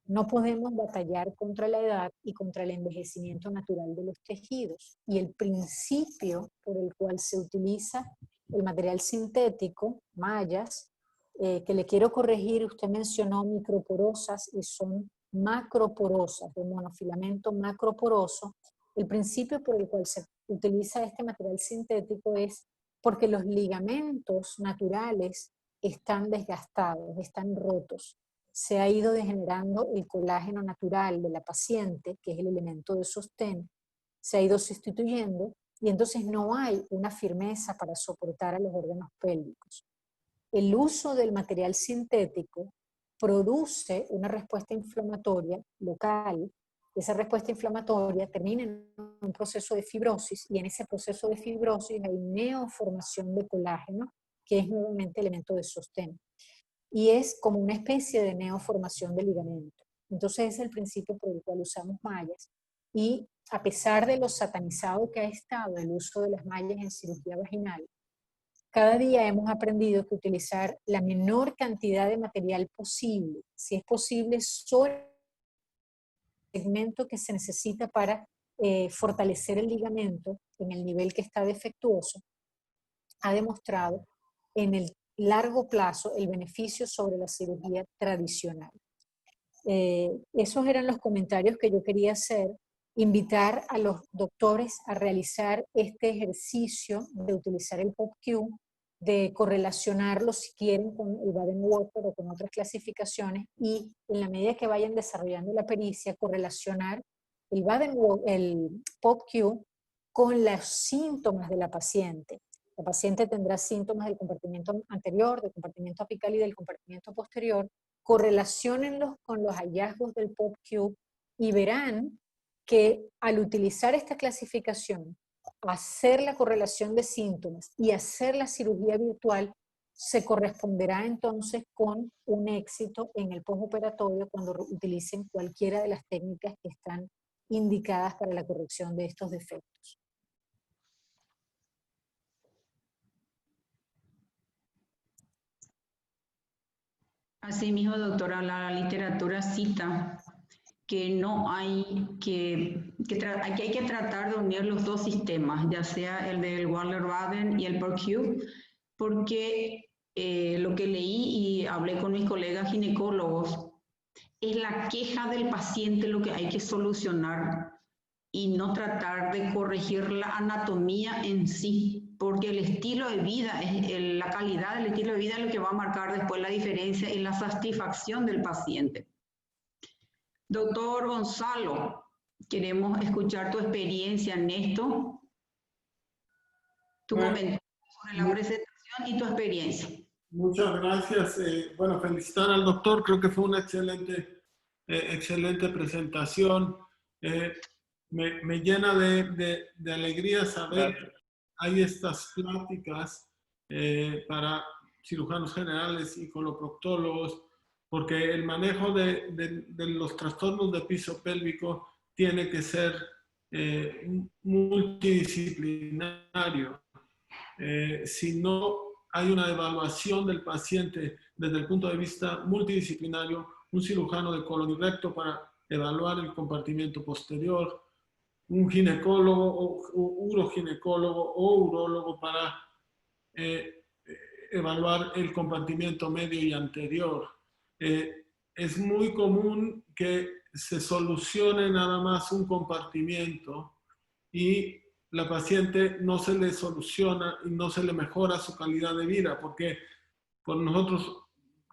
No podemos batallar contra la edad y contra el envejecimiento natural de los tejidos. Y el principio por el cual se utiliza el material sintético, mallas, que le quiero corregir, usted mencionó microporosas y son macroporosas, de monofilamento macroporoso. El principio por el cual se utiliza este material sintético es porque los ligamentos naturales están desgastados, están rotos. Se ha ido degenerando el colágeno natural de la paciente, que es el elemento de sostén, se ha ido sustituyendo y entonces no hay una firmeza para soportar a los órganos pélvicos. El uso del material sintético produce una respuesta inflamatoria local. Esa respuesta inflamatoria termina en un proceso de fibrosis y en ese proceso de fibrosis hay neoformación de colágeno, que es nuevamente elemento de sostén. Y es como una especie de neoformación de ligamento. Entonces es el principio por el cual usamos mallas. Y a pesar de lo satanizado que ha estado el uso de las mallas en cirugía vaginal, cada día hemos aprendido que utilizar la menor cantidad de material posible, si es posible, solo el segmento que se necesita para fortalecer el ligamento en el nivel que está defectuoso, ha demostrado en el largo plazo el beneficio sobre la cirugía tradicional. Esos eran los comentarios que yo quería hacer. Invitar a los doctores a realizar este ejercicio de utilizar el POPQ, de correlacionarlo si quieren con el Baden-Württemberg o con otras clasificaciones y en la medida que vayan desarrollando la pericia, correlacionar el POPQ con los síntomas de la paciente. La paciente tendrá síntomas del compartimiento anterior, del compartimiento apical y del compartimiento posterior. Correlaciónenlos con los hallazgos del POPQ y verán que al utilizar esta clasificación, hacer la correlación de síntomas y hacer la cirugía virtual, se corresponderá entonces con un éxito en el postoperatorio cuando utilicen cualquiera de las técnicas que están indicadas para la corrección de estos defectos. Asimismo, doctora, la literatura cita que no hay hay que tratar de unir los dos sistemas, ya sea el del Waller-Baden y el POPQ, porque lo que leí y hablé con mis colegas ginecólogos, es la queja del paciente lo que hay que solucionar y no tratar de corregir la anatomía en sí, porque el estilo de vida, la calidad del estilo de vida es lo que va a marcar después la diferencia en la satisfacción del paciente. Doctor Gonzalo, queremos escuchar tu experiencia en esto, tu comentario sobre la presentación y tu experiencia. Muchas gracias. Bueno, felicitar al doctor. Creo que fue una excelente presentación. Me llena de alegría saber que hay estas pláticas para cirujanos generales y coloproctólogos, porque el manejo de los trastornos de piso pélvico tiene que ser multidisciplinario. Si no hay una evaluación del paciente desde el punto de vista multidisciplinario, un cirujano de colon y recto para evaluar el compartimiento posterior, un ginecólogo o uroginecólogo o urólogo para evaluar el compartimiento medio y anterior. Es muy común que se solucione nada más un compartimiento y la paciente no se le soluciona y no se le mejora su calidad de vida, porque nosotros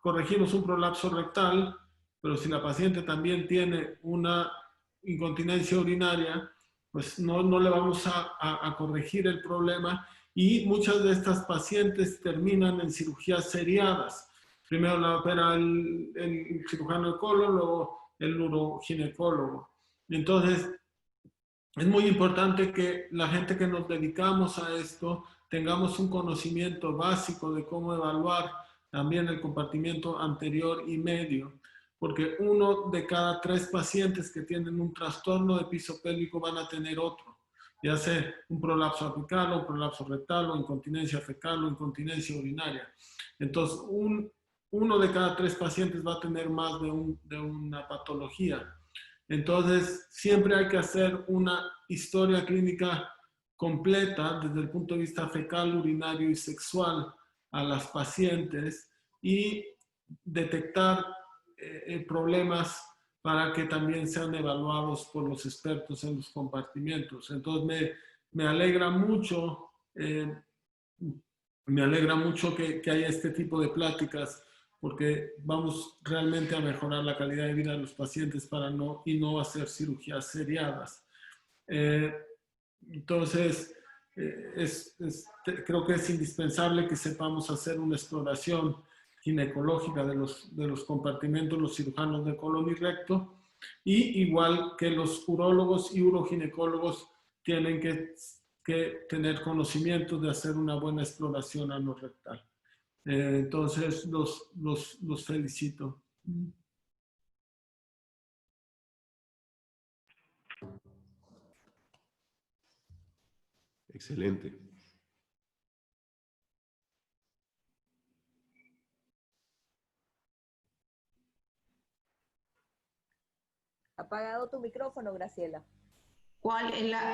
corregimos un prolapso rectal, pero si la paciente también tiene una incontinencia urinaria, pues no le vamos a corregir el problema, y muchas de estas pacientes terminan en cirugías seriadas. Primero la opera el cirujano de colon, luego el uroginecólogo. Entonces, es muy importante que la gente que nos dedicamos a esto tengamos un conocimiento básico de cómo evaluar también el compartimiento anterior y medio, porque 1 de cada 3 pacientes que tienen un trastorno de piso pélvico van a tener otro, ya sea un prolapso apical o un prolapso rectal o incontinencia fecal o incontinencia urinaria. Entonces, 1 de cada 3 pacientes va a tener más de una patología. Entonces, siempre hay que hacer una historia clínica completa desde el punto de vista fecal, urinario y sexual a las pacientes y detectar problemas para que también sean evaluados por los expertos en los compartimientos. Entonces, me alegra mucho me alegra mucho que haya este tipo de pláticas, porque vamos realmente a mejorar la calidad de vida de los pacientes y no hacer cirugías seriadas. Entonces, creo que es indispensable que sepamos hacer una exploración ginecológica de los compartimentos, los cirujanos de colon y recto, y igual que los urólogos y uroginecólogos tienen que tener conocimiento de hacer una buena exploración anorrectal. Entonces, los felicito. Excelente. Ha apagado tu micrófono, Graciela.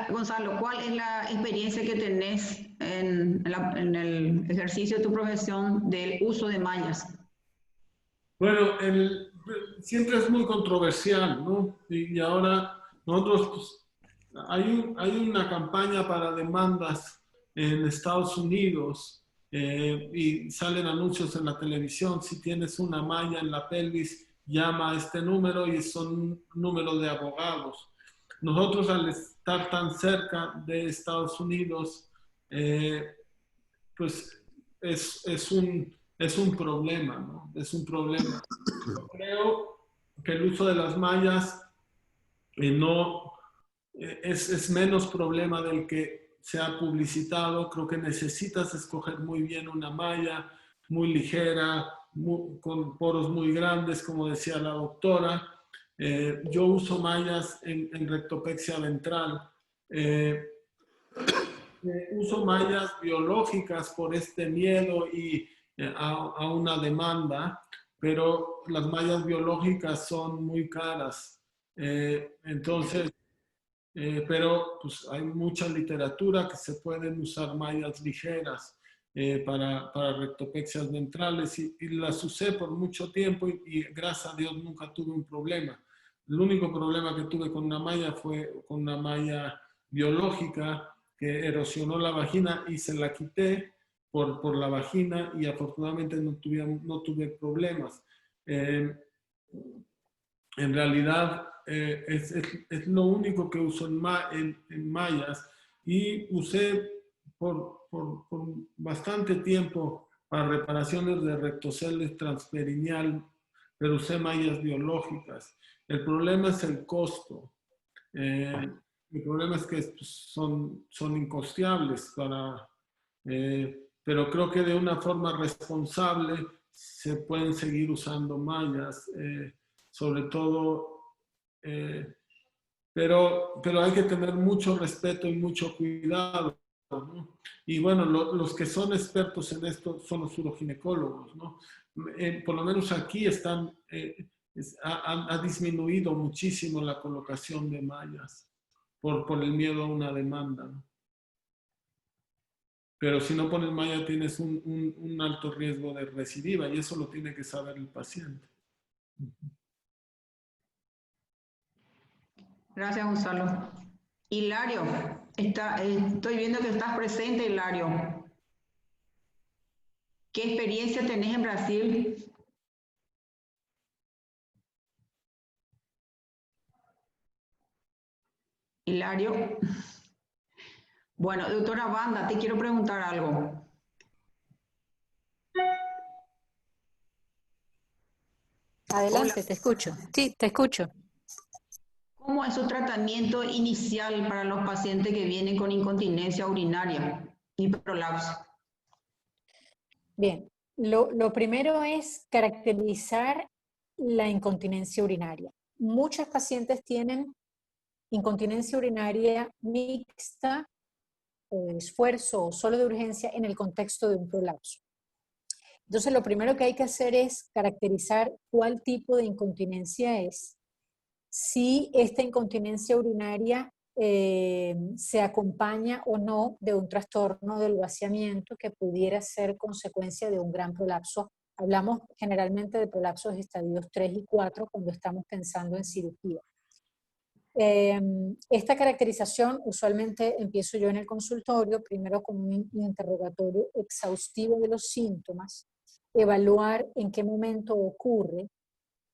Gonzalo, ¿cuál es la experiencia que tenés en el ejercicio de tu profesión del uso de mallas? Bueno, siempre es muy controversial, ¿no? Y ahora nosotros, pues, hay una campaña para demandas en Estados Unidos y salen anuncios en la televisión. Si tienes una malla en la pelvis, llama a este número y son números de abogados. Nosotros, al estar tan cerca de Estados Unidos, pues es un problema, ¿no? Es un problema. Yo creo que el uso de las mallas es menos problema del que se ha publicitado. Creo que necesitas escoger muy bien una malla muy ligera, con poros muy grandes, como decía la doctora. Yo uso mallas en rectopexia ventral. Uso mallas biológicas por este miedo y a una demanda, pero las mallas biológicas son muy caras. Entonces, pero pues, hay mucha literatura que se pueden usar mallas ligeras para rectopexias ventrales y las usé por mucho tiempo y gracias a Dios nunca tuve un problema. El único problema que tuve con una malla fue con una malla biológica que erosionó la vagina y se la quité por la vagina y afortunadamente no tuve problemas. En realidad es lo único que uso en mallas y usé por bastante tiempo para reparaciones de rectoceles transperineal, pero usé mallas biológicas. El problema es el costo. El problema es que son incosteables pero creo que de una forma responsable se pueden seguir usando mallas, sobre todo, pero hay que tener mucho respeto y mucho cuidado, ¿no? Y bueno, los que son expertos en esto son los uroginecólogos, ¿no? Por lo menos aquí ha disminuido muchísimo la colocación de mallas por el miedo a una demanda, ¿no? Pero si no pones malla tienes un alto riesgo de recidiva y eso lo tiene que saber el paciente. Gracias, Gonzalo. Hilario, estoy viendo que estás presente, Hilario. ¿Qué experiencia tenés en Brasil? Hilario. Bueno, doctora Wanda, te quiero preguntar algo. Adelante, Hola. te escucho. Sí, te escucho. ¿Cómo es su tratamiento inicial para los pacientes que vienen con incontinencia urinaria y prolapso? Bien, lo primero es caracterizar la incontinencia urinaria. Muchos pacientes tienen incontinencia urinaria mixta o de esfuerzo o solo de urgencia en el contexto de un prolapso. Entonces, lo primero que hay que hacer es caracterizar cuál tipo de incontinencia es. Si esta incontinencia urinaria se acompaña o no de un trastorno del vaciamiento que pudiera ser consecuencia de un gran prolapso. Hablamos generalmente de prolapsos de estadios 3 y 4 cuando estamos pensando en cirugía. Esta caracterización usualmente empiezo yo en el consultorio, primero con un interrogatorio exhaustivo de los síntomas, evaluar en qué momento ocurre,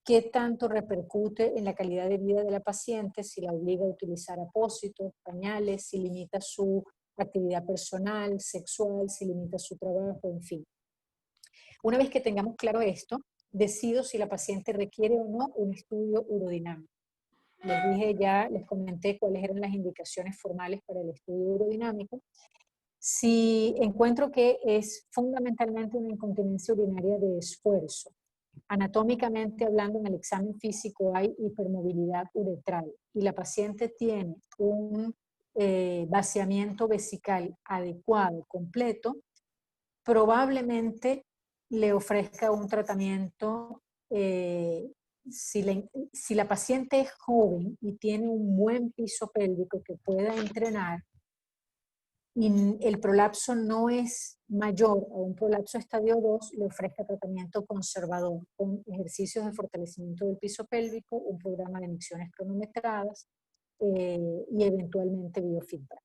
qué tanto repercute en la calidad de vida de la paciente, si la obliga a utilizar apósitos, pañales, si limita su actividad personal, sexual, si limita su trabajo, en fin. Una vez que tengamos claro esto, decido si la paciente requiere o no un estudio urodinámico. Les dije ya, les comenté cuáles eran las indicaciones formales para el estudio urodinámico. Si encuentro que es fundamentalmente una incontinencia urinaria de esfuerzo, anatómicamente hablando en el examen físico hay hipermovilidad uretral y la paciente tiene un vaciamiento vesical adecuado, completo, probablemente le ofrezca un tratamiento. Si la paciente es joven y tiene un buen piso pélvico que pueda entrenar y el prolapso no es mayor a un prolapso estadio 2, le ofrezca tratamiento conservador con ejercicios de fortalecimiento del piso pélvico, un programa de micciones cronometradas y eventualmente biofeedback,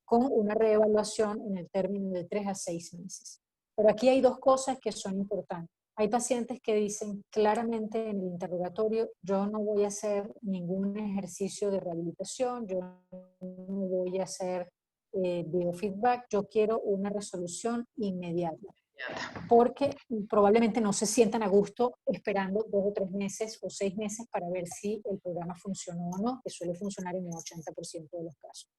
con una reevaluación en el término de 3 a 6 meses. Pero aquí hay dos cosas que son importantes. Hay pacientes que dicen claramente en el interrogatorio, yo no voy a hacer ningún ejercicio de rehabilitación, yo no voy a hacer biofeedback, yo quiero una resolución inmediata. Porque probablemente no se sientan a gusto esperando 2 o 3 meses o 6 meses para ver si el programa funcionó o no, que suele funcionar en el 80% de los casos.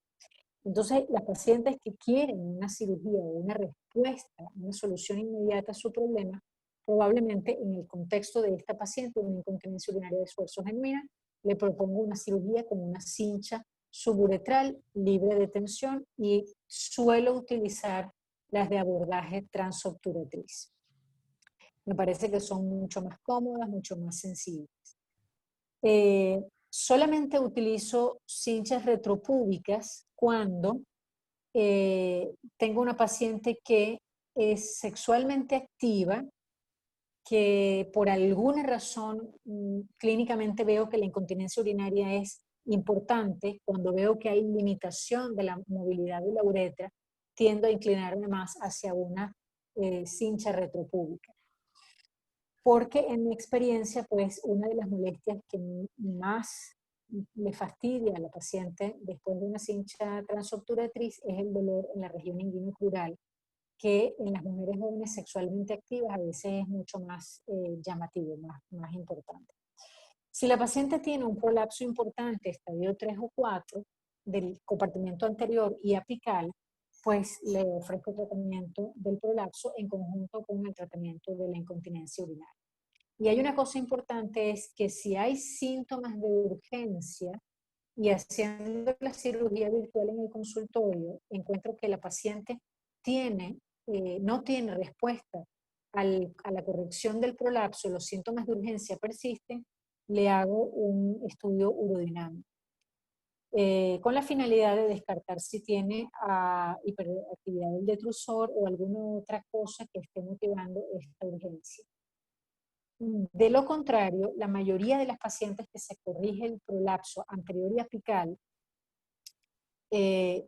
Entonces, las pacientes que quieren una cirugía o una respuesta, una solución inmediata a su problema, probablemente en el contexto de esta paciente, una incontinencia urinaria de esfuerzo genuina, le propongo una cirugía con una cincha suburetral libre de tensión y suelo utilizar las de abordaje transobturatriz. Me parece que son mucho más cómodas, mucho más sensibles. Solamente utilizo cinchas retropúbicas cuando tengo una paciente que es sexualmente activa, que por alguna razón clínicamente veo que la incontinencia urinaria es importante, cuando veo que hay limitación de la movilidad de la uretra, tiendo a inclinarme más hacia una cincha retropúbica. Porque en mi experiencia, pues una de las molestias que más le fastidia a la paciente después de una cincha transobturatriz es el dolor en la región inguinocrural, que en las mujeres jóvenes sexualmente activas a veces es mucho más llamativo, más importante. Si la paciente tiene un prolapso importante, estadio 3 o 4, del compartimiento anterior y apical, pues le ofrezco tratamiento del prolapso en conjunto con el tratamiento de la incontinencia urinaria. Y hay una cosa importante, es que si hay síntomas de urgencia y haciendo la cirugía virtual en el consultorio, encuentro que la paciente no tiene respuesta a la corrección del prolapso, los síntomas de urgencia persisten, le hago un estudio urodinámico. Con la finalidad de descartar si tiene hiperactividad del detrusor o alguna otra cosa que esté motivando esta urgencia. De lo contrario, la mayoría de las pacientes que se corrige el prolapso anterior y apical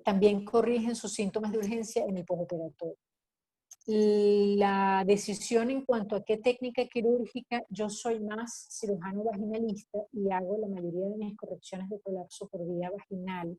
también corrigen sus síntomas de urgencia en el postoperatorio. La decisión en cuanto a qué técnica quirúrgica, yo soy más cirujano vaginalista y hago la mayoría de mis correcciones de prolapso por vía vaginal.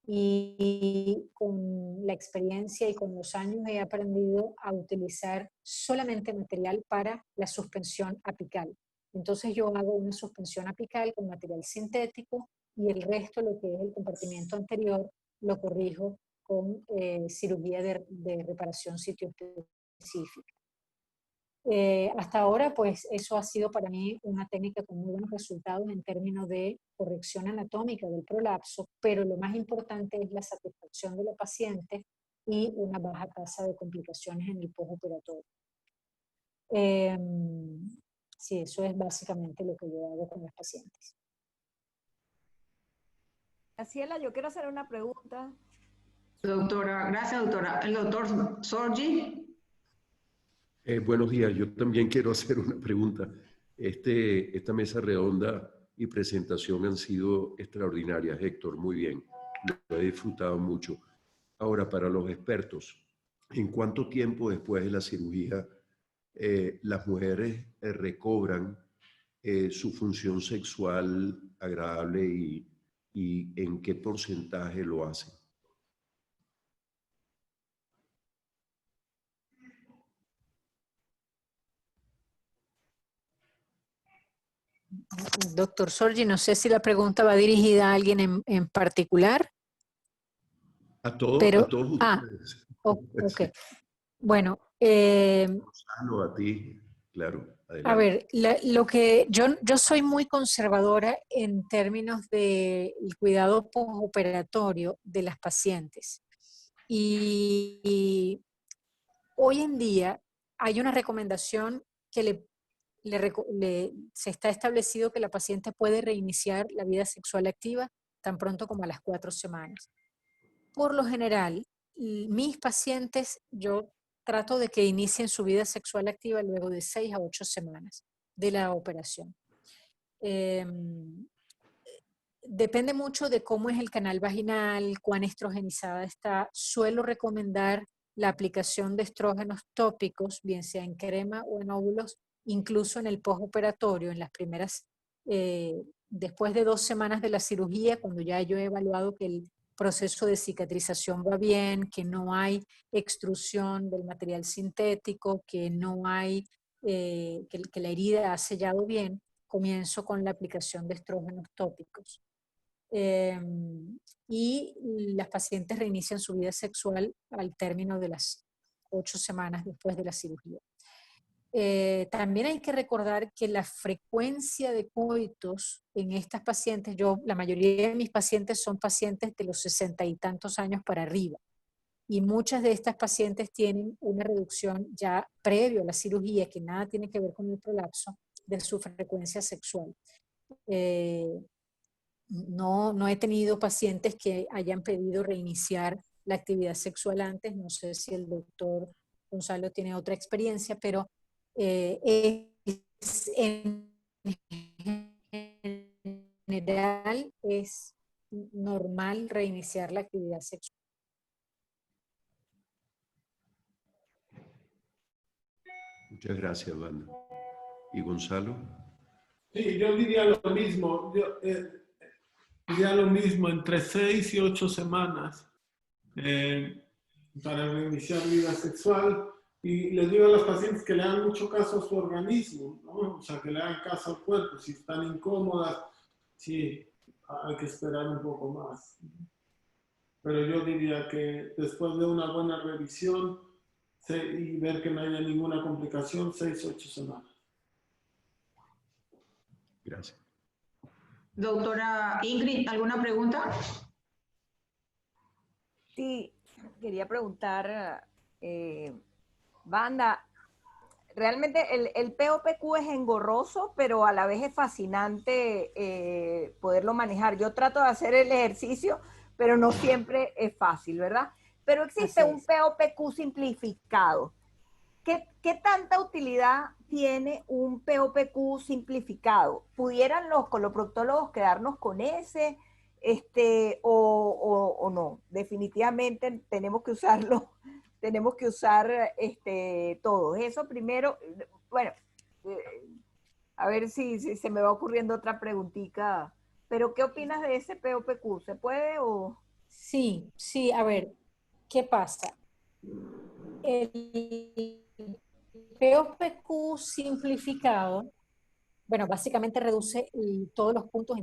Y con la experiencia y con los años he aprendido a utilizar solamente material para la suspensión apical. Entonces yo hago una suspensión apical con material sintético y el resto, lo que es el compartimiento anterior, lo corrijo con cirugía de reparación sitio específica. Hasta ahora, pues eso ha sido para mí una técnica con muy buenos resultados en términos de corrección anatómica del prolapso, pero lo más importante es la satisfacción de la paciente y una baja tasa de complicaciones en el postoperatorio. Sí, eso es básicamente lo que yo hago con los pacientes. Graciela, yo quiero hacer una pregunta. Doctora, gracias doctora. El doctor Sorgi. Buenos días, yo también quiero hacer una pregunta. Esta mesa redonda y presentación han sido extraordinarias, Héctor, muy bien. Lo he disfrutado mucho. Ahora, para los expertos, ¿en cuánto tiempo después de la cirugía las mujeres recobran su función sexual agradable y en qué porcentaje lo hacen? Doctor Sorgi, no sé si la pregunta va dirigida a alguien en particular. A todos ustedes. Ok. Bueno, Gonzalo, a ti, claro, adelante. A ver, lo que yo soy muy conservadora en términos del cuidado postoperatorio de las pacientes. Y hoy en día hay una recomendación que se está establecido que la paciente puede reiniciar la vida sexual activa tan pronto como a las 4 semanas. Por lo general, mis pacientes, yo trato de que inicien su vida sexual activa luego de 6 a 8 semanas de la operación. Depende mucho de cómo es el canal vaginal, cuán estrogenizada está. Suelo recomendar la aplicación de estrógenos tópicos, bien sea en crema o en óvulos, incluso en el postoperatorio, en las primeras, después de 2 semanas de la cirugía, cuando ya yo he evaluado que el proceso de cicatrización va bien, que no hay extrusión del material sintético, que no hay, que la herida ha sellado bien, comienzo con la aplicación de estrógenos tópicos. Y las pacientes reinician su vida sexual al término de las 8 semanas después de la cirugía. También hay que recordar que la frecuencia de coitos en estas pacientes, la mayoría de mis pacientes son pacientes de los 60 y tantos años para arriba, y muchas de estas pacientes tienen una reducción ya previo a la cirugía, que nada tiene que ver con el prolapso, de su frecuencia sexual. No he tenido pacientes que hayan pedido reiniciar la actividad sexual antes. No sé si el doctor Gonzalo tiene otra experiencia, pero en general es normal reiniciar la actividad sexual. Muchas gracias, Wanda. ¿Y Gonzalo? Sí, yo diría lo mismo. Diría lo mismo, entre 6 y 8 semanas para reiniciar vida sexual. Y les digo a los pacientes que le hagan mucho caso a su organismo, ¿no? O sea, que le hagan caso al cuerpo. Si están incómodas, sí, hay que esperar un poco más. Pero yo diría que después de una buena revisión y ver que no haya ninguna complicación, 6 o 8 semanas. Gracias. Doctora Ingrid, ¿alguna pregunta? Sí, quería preguntar, Wanda, realmente el POPQ es engorroso, pero a la vez es fascinante poderlo manejar. Yo trato de hacer el ejercicio, pero no siempre es fácil, ¿verdad? Pero existe un POPQ simplificado. ¿Qué tanta utilidad tiene un POPQ simplificado? ¿Pudieran los coloproctólogos quedarnos con ese? O no, definitivamente tenemos que usarlo, tenemos que usar todos. Eso primero, bueno, a ver si se me va ocurriendo otra preguntita, pero ¿qué opinas de ese POPQ? ¿Se puede o...? Sí, a ver, ¿qué pasa? El POPQ simplificado, bueno, básicamente reduce todos los puntos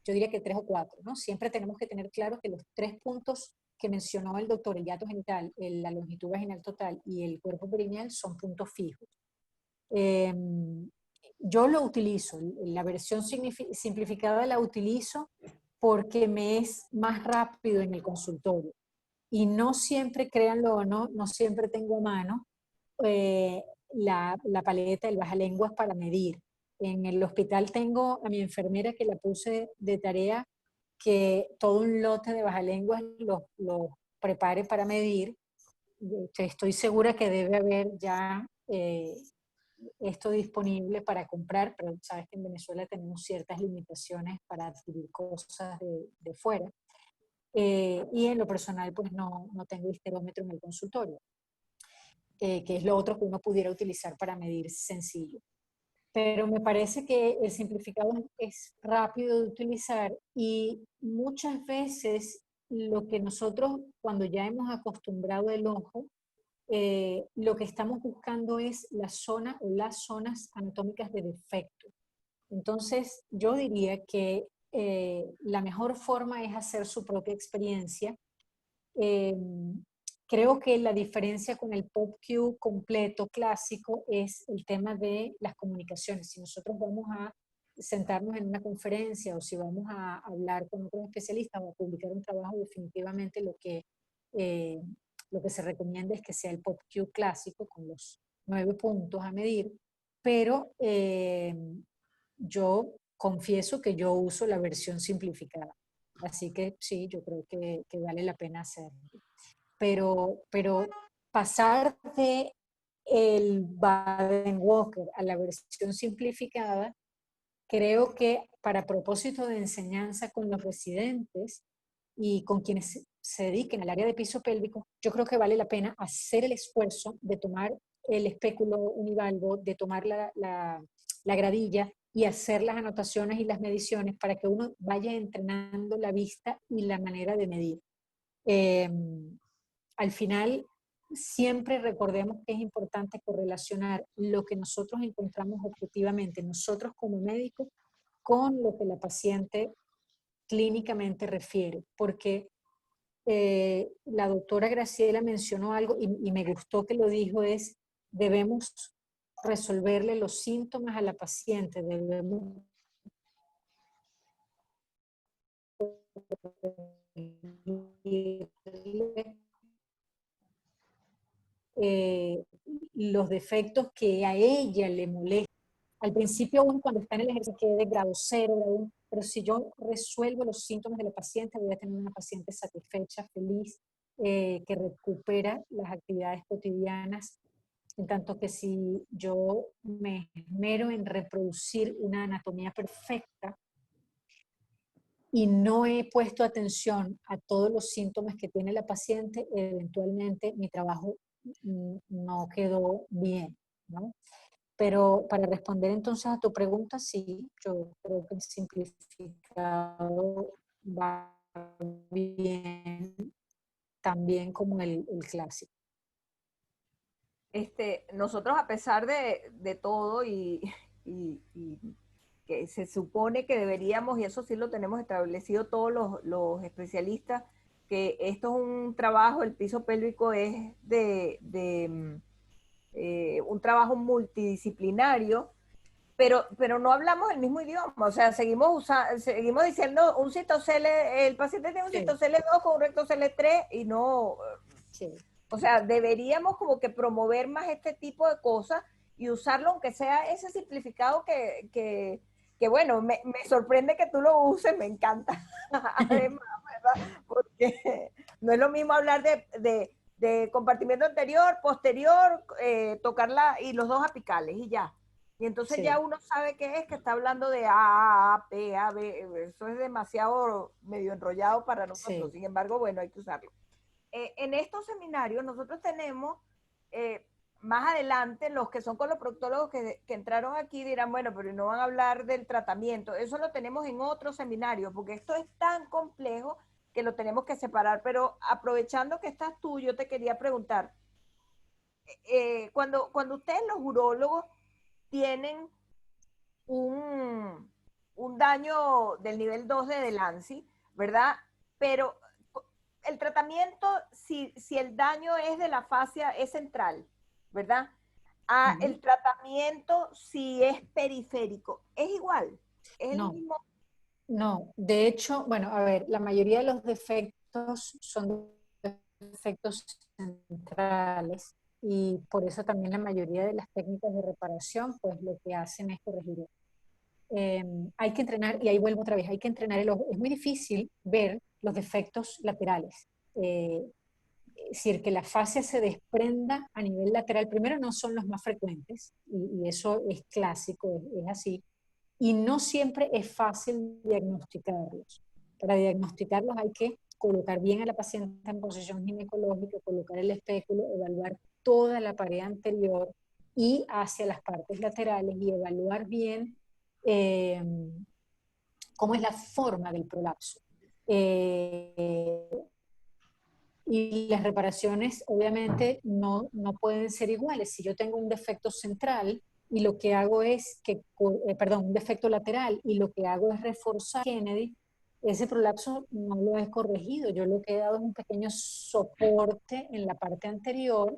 yo diría que 3 o 4, ¿no? Siempre tenemos que tener claro que los 3 puntos que mencionó el doctor, el hiato genital, la longitud vaginal total y el cuerpo perineal, son puntos fijos. Yo lo utilizo, la versión simplificada la utilizo porque me es más rápido en el consultorio. Y no siempre, créanlo o no, no siempre tengo a mano la paleta, el bajalenguas para medir. En el hospital tengo a mi enfermera que la puse de tarea que todo un lote de bajalenguas lo prepare para medir. Estoy segura que debe haber ya esto disponible para comprar, pero sabes que en Venezuela tenemos ciertas limitaciones para adquirir cosas de fuera. Y en lo personal, pues no tengo histerómetro en el consultorio, que es lo otro que uno pudiera utilizar para medir sencillo. Pero me parece que el simplificado es rápido de utilizar y muchas veces lo que nosotros, cuando ya hemos acostumbrado el ojo, lo que estamos buscando es la zona o las zonas anatómicas de defecto. Entonces, yo diría que la mejor forma es hacer su propia experiencia. Creo que la diferencia con el PopQ completo, clásico, es el tema de las comunicaciones. Si nosotros vamos a sentarnos en una conferencia o si vamos a hablar con otros especialistas o a publicar un trabajo, definitivamente lo que se recomienda es que sea el PopQ clásico con los 9 puntos a medir, pero yo confieso que yo uso la versión simplificada. Así que sí, yo creo que vale la pena hacerlo. Pero pasar de el Baden-Walker a la versión simplificada, creo que para propósito de enseñanza con los residentes y con quienes se dediquen al área de piso pélvico, yo creo que vale la pena hacer el esfuerzo de tomar el espéculo univalvo, de tomar la gradilla y hacer las anotaciones y las mediciones para que uno vaya entrenando la vista y la manera de medir. Al final, siempre recordemos que es importante correlacionar lo que nosotros encontramos objetivamente, nosotros como médicos, con lo que la paciente clínicamente refiere, porque la doctora Graciela mencionó algo y me gustó que lo dijo, es debemos resolverle los síntomas a la paciente, debemos los defectos que a ella le molestan. Al principio uno cuando está en el ejercicio quede de grado 0, grado 1, pero si yo resuelvo los síntomas de la paciente, voy a tener una paciente satisfecha, feliz, que recupera las actividades cotidianas, en tanto que si yo me esmero en reproducir una anatomía perfecta y no he puesto atención a todos los síntomas que tiene la paciente, eventualmente mi trabajo no quedó bien, ¿no? Pero para responder entonces a tu pregunta, sí, yo creo que el simplificado va bien, también como el clásico. Nosotros a pesar de todo y que se supone que deberíamos, y eso sí lo tenemos establecido todos los especialistas, que esto es un trabajo, el piso pélvico es un trabajo multidisciplinario, pero no hablamos el mismo idioma, o sea, seguimos diciendo un citocele, el paciente tiene un citocele 2 con un rectocele 3 y no, o sea, deberíamos como que promover más este tipo de cosas y usarlo aunque sea ese simplificado que bueno, me sorprende que tú lo uses, me encanta, además, ¿verdad? Porque no es lo mismo hablar de compartimiento anterior, posterior, tocarla y los dos apicales y ya. Y entonces ya uno sabe qué es, que está hablando de A, P, A, B, eso es demasiado medio enrollado para nosotros, sin embargo, bueno, hay que usarlo. En estos seminarios nosotros tenemos, más adelante, los que son coloproctólogos que entraron aquí dirán, bueno, pero no van a hablar del tratamiento, eso lo tenemos en otros seminarios, porque esto es tan complejo que lo tenemos que separar, pero aprovechando que estás tú, yo te quería preguntar, cuando ustedes los urólogos tienen un daño del nivel 2 de Delancey, ¿verdad? Pero el tratamiento, si el daño es de la fascia, es central, ¿verdad? El tratamiento, si es periférico, ¿es igual? ¿Es el mismo? No, de hecho, bueno, a ver, la mayoría de los defectos son defectos centrales y por eso también la mayoría de las técnicas de reparación, pues lo que hacen es corregir. Hay que entrenar, y ahí vuelvo otra vez, hay que entrenar el ojo. Es muy difícil ver los defectos laterales. decir, que la fascia se desprenda a nivel lateral, primero no son los más frecuentes, y eso es clásico, es así, y no siempre es fácil diagnosticarlos. Para diagnosticarlos hay que colocar bien a la paciente en posición ginecológica, colocar el espéculo, evaluar toda la pared anterior y hacia las partes laterales y evaluar bien cómo es la forma del prolapso. Y las reparaciones obviamente no pueden ser iguales. Si yo tengo un defecto central y lo que hago es que, un defecto lateral y lo que hago es reforzar Kennedy, ese prolapso no lo he corregido. Yo lo que he dado es un pequeño soporte en la parte anterior,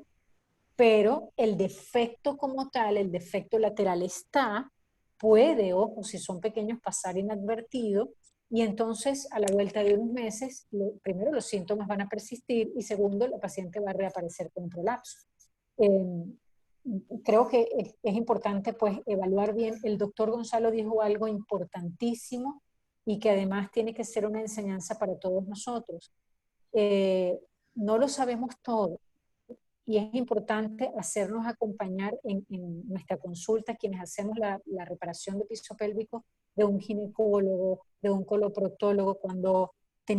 pero el defecto como tal, el defecto lateral está, puede, ojo, si son pequeños, pasar inadvertido, y entonces a la vuelta de unos meses, primero los síntomas van a persistir y segundo, la paciente va a reaparecer con un prolapso. Creo que es importante pues evaluar bien. El doctor Gonzalo dijo algo importantísimo y que además tiene que ser una enseñanza para todos nosotros. No lo sabemos todo. Y es importante hacernos acompañar en nuestra consulta, quienes hacemos la reparación de piso pélvico, de un ginecólogo, de un coloproctólogo. Cuando te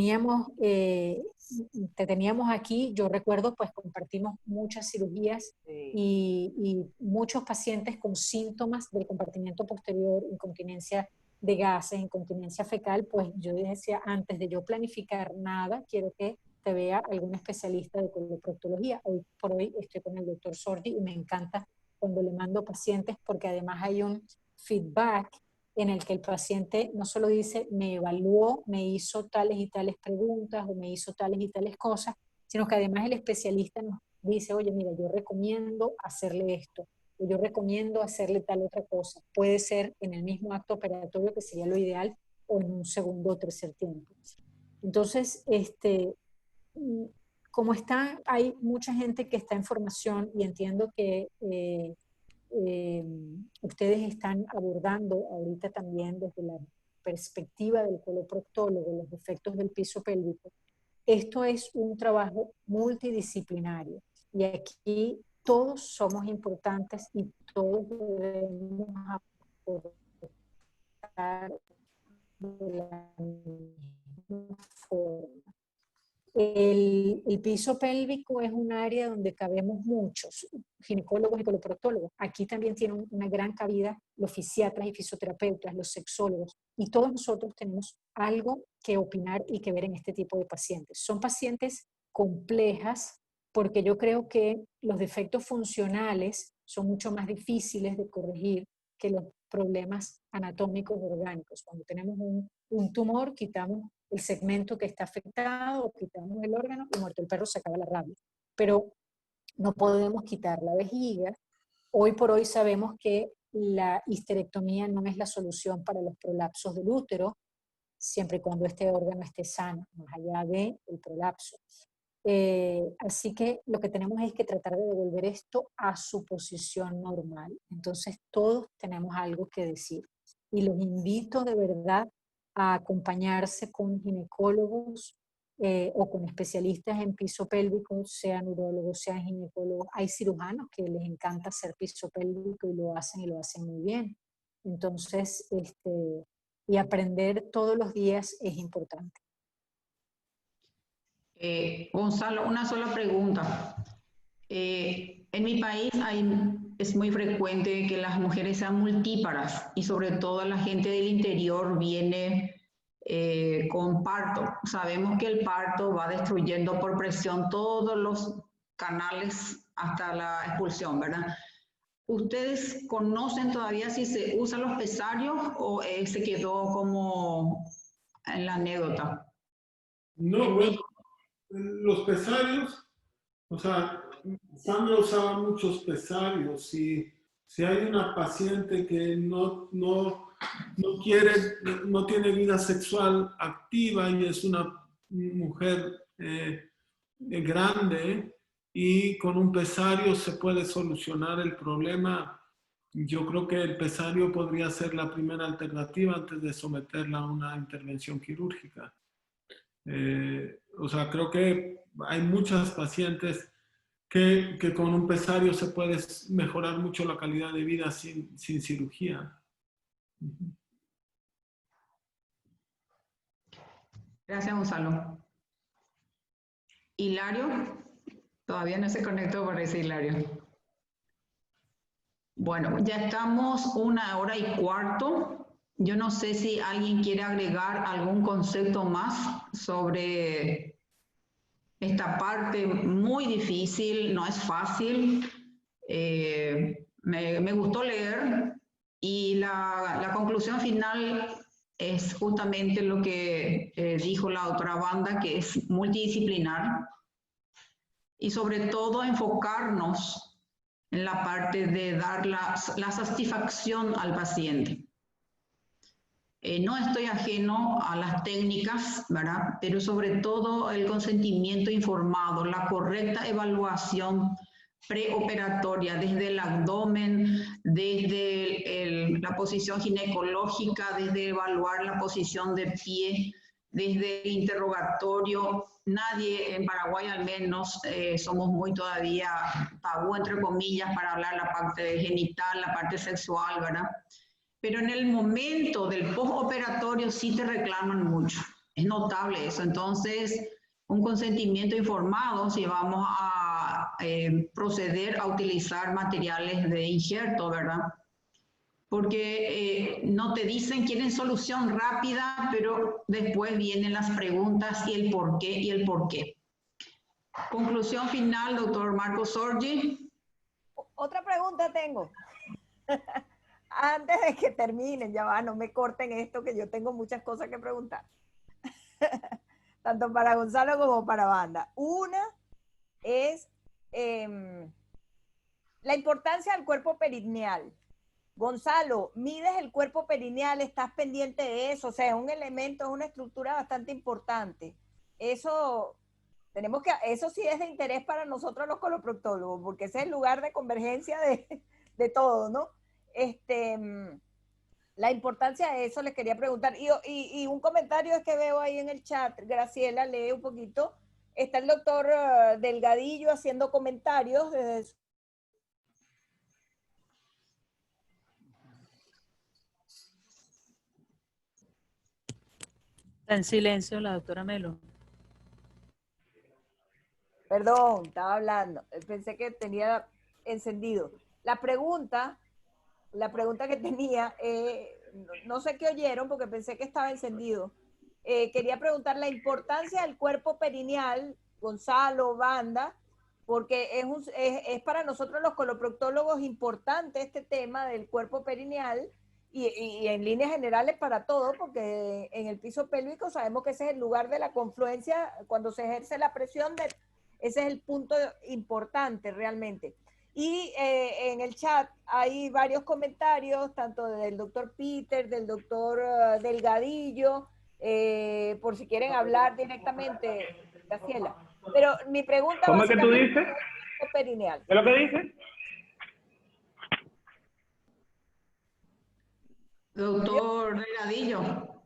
teníamos aquí, yo recuerdo, pues compartimos muchas cirugías y muchos pacientes con síntomas del compartimiento posterior, incontinencia de gases, incontinencia fecal, pues yo decía, antes de yo planificar nada, quiero que te vea algún especialista de coloproctología. Hoy por hoy estoy con el doctor Sordi y me encanta cuando le mando pacientes porque además hay un feedback en el que el paciente no solo dice, me evaluó, me hizo tales y tales preguntas o me hizo tales y tales cosas, sino que además el especialista nos dice, oye, mira, yo recomiendo hacerle esto, o yo recomiendo hacerle tal otra cosa. Puede ser en el mismo acto operatorio, que sería lo ideal, o en un segundo o tercer tiempo. Entonces, como está, hay mucha gente que está en formación y entiendo que ustedes están abordando ahorita también desde la perspectiva del coloproctólogo los defectos del piso pélvico. Esto es un trabajo multidisciplinario y aquí todos somos importantes y todos debemos aportar de la misma forma. El piso pélvico es un área donde cabemos muchos, ginecólogos y coloproctólogos. Aquí también tienen una gran cabida los fisiatras y fisioterapeutas, los sexólogos, y todos nosotros tenemos algo que opinar y que ver en este tipo de pacientes. Son pacientes complejas porque yo creo que los defectos funcionales son mucho más difíciles de corregir que los problemas anatómicos orgánicos. Cuando tenemos un tumor, quitamos el segmento que está afectado, quitamos el órgano y muerto el perro se acaba la rabia. Pero no podemos quitar la vejiga. Hoy por hoy sabemos que la histerectomía no es la solución para los prolapsos del útero, siempre y cuando este órgano esté sano, más allá del prolapso. Así que lo que tenemos es que tratar de devolver esto a su posición normal. Entonces todos tenemos algo que decir. Y los invito de verdad a acompañarse con ginecólogos o con especialistas en piso pélvico, sean urólogos, sean ginecólogos. Hay cirujanos que les encanta hacer piso pélvico y lo hacen muy bien. Entonces, y aprender todos los días es importante. Gonzalo, una sola pregunta. En mi país es muy frecuente que las mujeres sean multíparas y sobre todo la gente del interior viene con parto. Sabemos que el parto va destruyendo por presión todos los canales hasta la expulsión, ¿verdad? ¿Ustedes conocen todavía si se usan los pesarios o se quedó como en la anécdota? No, bueno, los pesarios, o sea, Sandra usaba muchos pesarios y si hay una paciente que no tiene vida sexual activa y es una mujer grande y con un pesario se puede solucionar el problema, yo creo que el pesario podría ser la primera alternativa antes de someterla a una intervención quirúrgica. O sea, creo que hay muchas pacientes que con un pesario se puede mejorar mucho la calidad de vida sin cirugía. Gracias, Gonzalo. Hilario, todavía no se conectó, parece, Hilario. Bueno, ya estamos 1:15. Yo no sé si alguien quiere agregar algún concepto más sobre esta parte muy difícil, no es fácil. Me gustó leer y la conclusión final es justamente lo que dijo la doctora Banda, que es multidisciplinar y sobre todo enfocarnos en la parte de dar la satisfacción al paciente. No estoy ajeno a las técnicas, ¿verdad? Pero sobre todo el consentimiento informado, la correcta evaluación preoperatoria desde el abdomen, desde la posición ginecológica, desde evaluar la posición de pie, desde el interrogatorio. Nadie, en Paraguay al menos, somos muy todavía tabú, entre comillas, para hablar la parte genital, la parte sexual, ¿verdad? Pero en el momento del postoperatorio sí te reclaman mucho. Es notable eso. Entonces, un consentimiento informado si vamos a proceder a utilizar materiales de injerto, ¿verdad? Porque no te dicen, quieren solución rápida, pero después vienen las preguntas y el por qué y el por qué. Conclusión final, doctor Marco Sorgi. Otra pregunta tengo. Antes de que terminen, ya va, no me corten esto, que yo tengo muchas cosas que preguntar. Tanto para Gonzalo como para Banda. Una es la importancia del cuerpo perineal. Gonzalo, mides el cuerpo perineal, estás pendiente de eso, o sea, es un elemento, es una estructura bastante importante. Eso sí es de interés para nosotros los coloproctólogos, porque ese es el lugar de convergencia de todo, ¿no? La importancia de eso les quería preguntar. Y un comentario es que veo ahí en el chat, Graciela, lee un poquito. Está el doctor Delgadillo haciendo comentarios desde Está en silencio la doctora Melo. Perdón, estaba hablando. Pensé que tenía encendido. La pregunta que tenía, no sé qué oyeron porque pensé que estaba encendido. Quería preguntar la importancia del cuerpo perineal, Gonzalo, Banda, porque es para nosotros los coloproctólogos importante este tema del cuerpo perineal y en líneas generales para todo, porque en el piso pélvico sabemos que ese es el lugar de la confluencia, cuando se ejerce la presión, ese es el punto importante realmente. Y en el chat hay varios comentarios, tanto del doctor Peter, del doctor Delgadillo, por si quieren hablar directamente, Graciela. Pero mi pregunta ¿Cómo es que tú dices? perineal. ¿Qué es lo que dices? Doctor Delgadillo.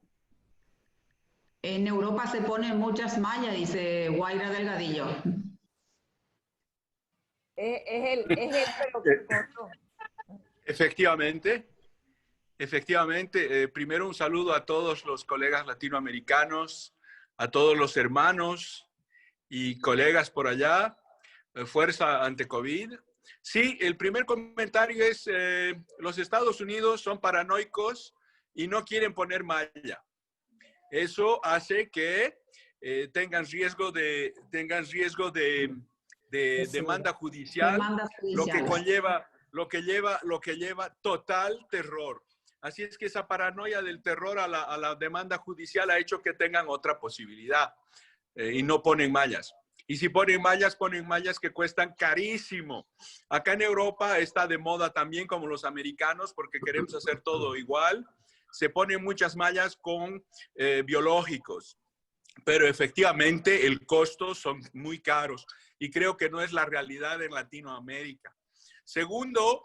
En Europa se ponen muchas mallas, dice Guaira Delgadillo. Efectivamente. Primero un saludo a todos los colegas latinoamericanos, a todos los hermanos y colegas por allá. Fuerza ante COVID. Sí, el primer comentario es, los Estados Unidos son paranoicos y no quieren poner malla. Eso hace que tengan riesgo de demanda judicial, lo que lleva total terror. Así es que esa paranoia del terror a la demanda judicial ha hecho que tengan otra posibilidad y no ponen mallas. Y si ponen mallas que cuestan carísimo. Acá en Europa está de moda también, como los americanos, porque queremos hacer todo igual. Se ponen muchas mallas con biológicos, pero efectivamente el costo son muy caros y creo que no es la realidad en Latinoamérica. Segundo,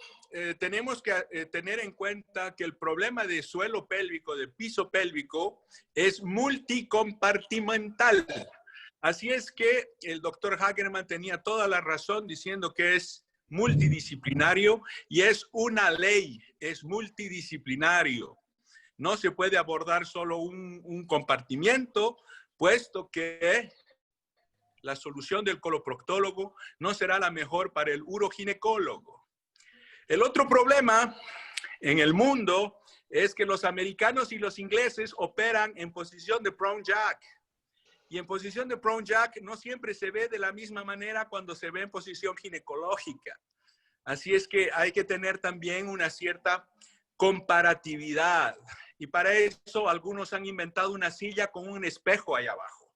tenemos que tener en cuenta que el problema de suelo pélvico, de piso pélvico, es multicompartimental. Así es que el doctor Hagerman tenía toda la razón diciendo que es multidisciplinario y es una ley, es multidisciplinario. No se puede abordar solo un compartimiento, puesto que la solución del coloproctólogo no será la mejor para el uroginecólogo. El otro problema en el mundo es que los americanos y los ingleses operan en posición de prone jack. Y en posición de prone jack no siempre se ve de la misma manera cuando se ve en posición ginecológica. Así es que hay que tener también una cierta comparatividad. Y para eso algunos han inventado una silla con un espejo ahí abajo.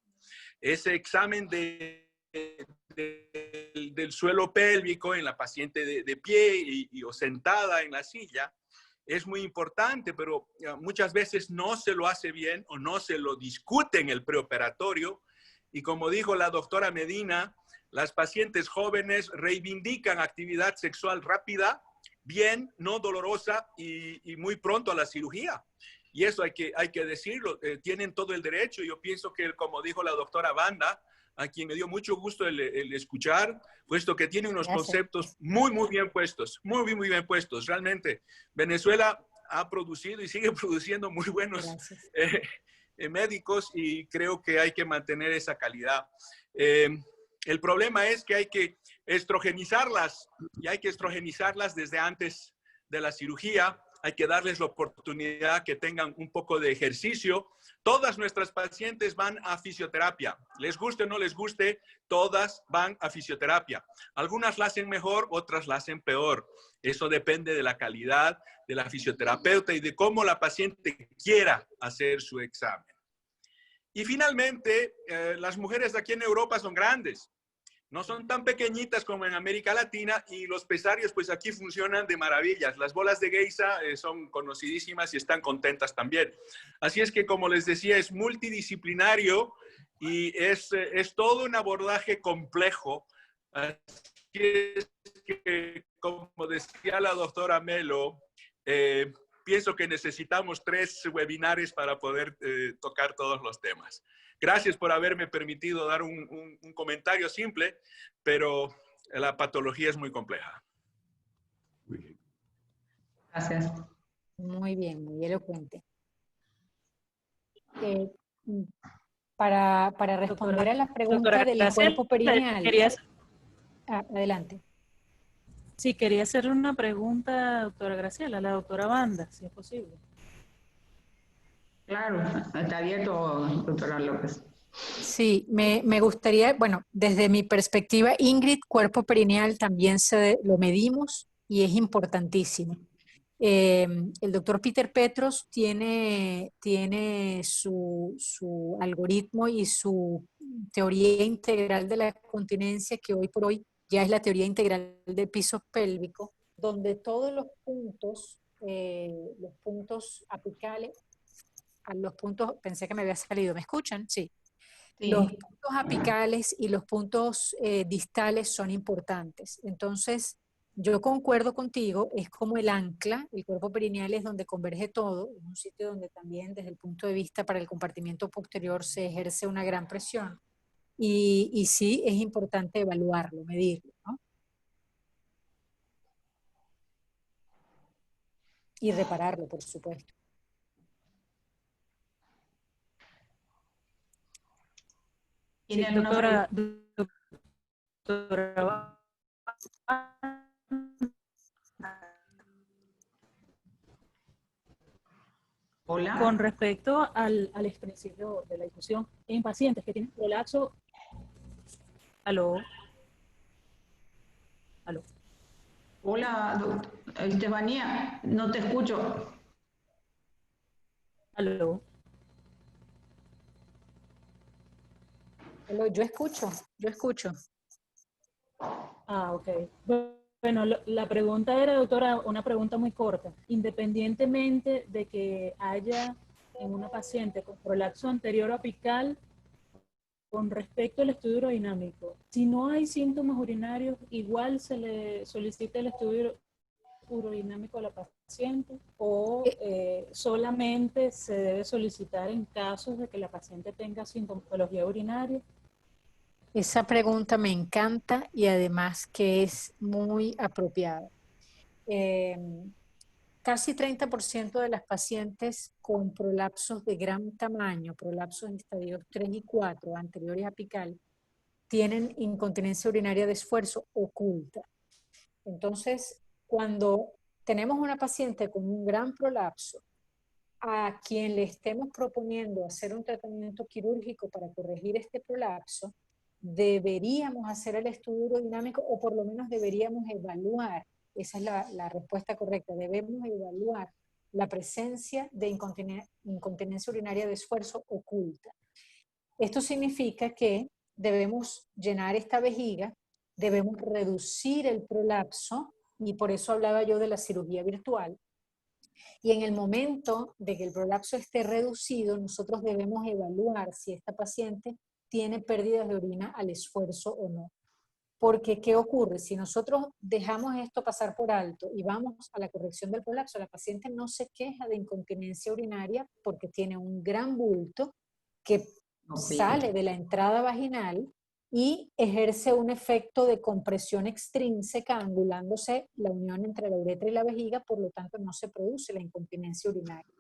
Ese examen del suelo pélvico en la paciente de pie o sentada en la silla es muy importante, pero muchas veces no se lo hace bien o no se lo discute en el preoperatorio. Y como dijo la doctora Medina, las pacientes jóvenes reivindican actividad sexual rápida, bien, no dolorosa y muy pronto a la cirugía. Y eso hay que decirlo, tienen todo el derecho. Yo pienso que, como dijo la doctora Wanda, a quien me dio mucho gusto el escuchar, puesto que tiene unos conceptos muy bien puestos, muy bien puestos. Realmente, Venezuela ha producido y sigue produciendo muy buenos médicos y creo que hay que mantener esa calidad. El problema es que hay que estrogenizarlas y hay que estrogenizarlas desde antes de la cirugía. Hay que darles la oportunidad que tengan un poco de ejercicio. Todas nuestras pacientes van a fisioterapia. Les guste o no les guste, todas van a fisioterapia. Algunas la hacen mejor, otras la hacen peor. Eso depende de la calidad de la fisioterapeuta y de cómo la paciente quiera hacer su examen. Y finalmente, las mujeres de aquí en Europa son grandes. No son tan pequeñitas como en América Latina y los pesarios pues aquí funcionan de maravillas. Las bolas de Geisa son conocidísimas y están contentas también. Así es que, como les decía, es multidisciplinario y es todo un abordaje complejo. Así es que, como decía la doctora Melo, pienso que necesitamos 3 webinares para poder tocar todos los temas. Gracias por haberme permitido dar un comentario simple, pero la patología es muy compleja. Muy bien. Gracias. Muy bien, muy elocuente. Para responder a la pregunta del cuerpo perineal. Adelante. Sí, quería hacerle una pregunta, doctora Graciela, a la doctora Wanda, si es posible. Claro, está abierto, doctora López. Sí, me gustaría, bueno, desde mi perspectiva, Ingrid, cuerpo perineal también lo medimos y es importantísimo. El doctor Peter Petros tiene su algoritmo y su teoría integral de la continencia, que hoy por hoy ya es la teoría integral del piso pélvico, donde todos los puntos apicales, pensé que me había salido, ¿me escuchan? Sí. Sí. Los puntos apicales y los puntos distales son importantes. Entonces, yo concuerdo contigo, es como el ancla, el cuerpo perineal es donde converge todo, es un sitio donde también desde el punto de vista para el compartimiento posterior se ejerce una gran presión. Y sí, es importante evaluarlo, medirlo, ¿no? Y repararlo, por supuesto. Sí, doctora. Hola. Con respecto al principio de la discusión, en pacientes que tienen prolapso. ¿Aló? ¿Aló? Hola, Estefanía, no te escucho. ¿Aló? Yo escucho. Ah, ok. Bueno, la pregunta era, doctora, una pregunta muy corta. Independientemente de que haya en una paciente con prolapso anterior apical con respecto al estudio urodinámico, si no hay síntomas urinarios, igual se le solicita el estudio urodinámico a la paciente, o solamente se debe solicitar en casos de que la paciente tenga sintomatología urinaria. Esa pregunta me encanta y además que es muy apropiada. Casi 30% de las pacientes con prolapsos de gran tamaño, prolapsos en estadios 3 y 4, anteriores apical, tienen incontinencia urinaria de esfuerzo oculta. Entonces, cuando tenemos una paciente con un gran prolapso, a quien le estemos proponiendo hacer un tratamiento quirúrgico para corregir este prolapso, deberíamos hacer el estudio urodinámico, o por lo menos deberíamos evaluar, esa es la respuesta correcta, debemos evaluar la presencia de incontinencia urinaria de esfuerzo oculta. Esto significa que debemos llenar esta vejiga, debemos reducir el prolapso, y por eso hablaba yo de la cirugía virtual. Y en el momento de que el prolapso esté reducido, nosotros debemos evaluar si esta paciente tiene pérdidas de orina al esfuerzo o no. Porque, ¿qué ocurre? Si nosotros dejamos esto pasar por alto y vamos a la corrección del prolapso, la paciente no se queja de incontinencia urinaria porque tiene un gran bulto que sale de la entrada vaginal y ejerce un efecto de compresión extrínseca, angulándose la unión entre la uretra y la vejiga, por lo tanto no se produce la incontinencia urinaria.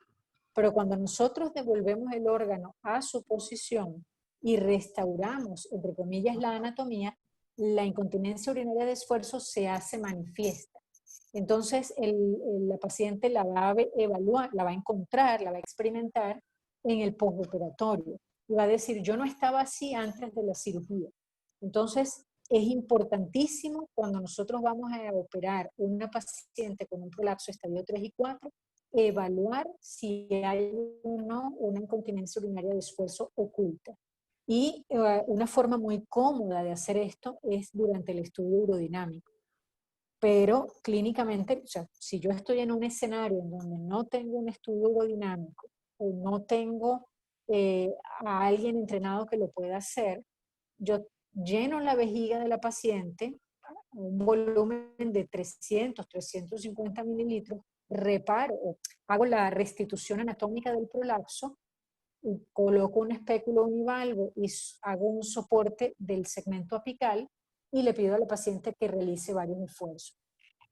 Pero cuando nosotros devolvemos el órgano a su posición y restauramos, entre comillas, la anatomía, la incontinencia urinaria de esfuerzo se hace manifiesta. Entonces la paciente la va a evaluar, la va a encontrar, la va a experimentar en el postoperatorio. Y va a decir, yo no estaba así antes de la cirugía. Entonces es importantísimo cuando nosotros vamos a operar una paciente con un prolapso estadio 3 y 4, evaluar si hay o no una incontinencia urinaria de esfuerzo oculta. Y una forma muy cómoda de hacer esto es durante el estudio urodinámico. Pero clínicamente, o sea, si yo estoy en un escenario en donde no tengo un estudio urodinámico o no tengo a alguien entrenado que lo pueda hacer, yo lleno la vejiga de la paciente a un volumen de 300, 350 mililitros, reparo, hago la restitución anatómica del prolapso, coloco un espéculo univalvo y hago un soporte del segmento apical y le pido a la paciente que realice varios esfuerzos.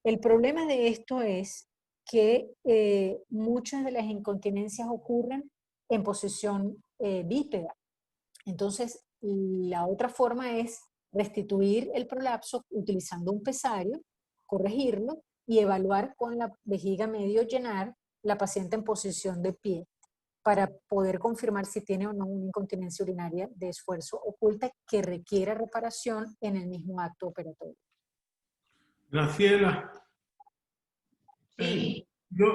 El problema de esto es que muchas de las incontinencias ocurren en posición bípeda. Entonces, la otra forma es restituir el prolapso utilizando un pesario, corregirlo y evaluar con la vejiga medio llenar la paciente en posición de pie, para poder confirmar si tiene o no una incontinencia urinaria de esfuerzo oculta que requiera reparación en el mismo acto operatorio. Graciela. Sí. Yo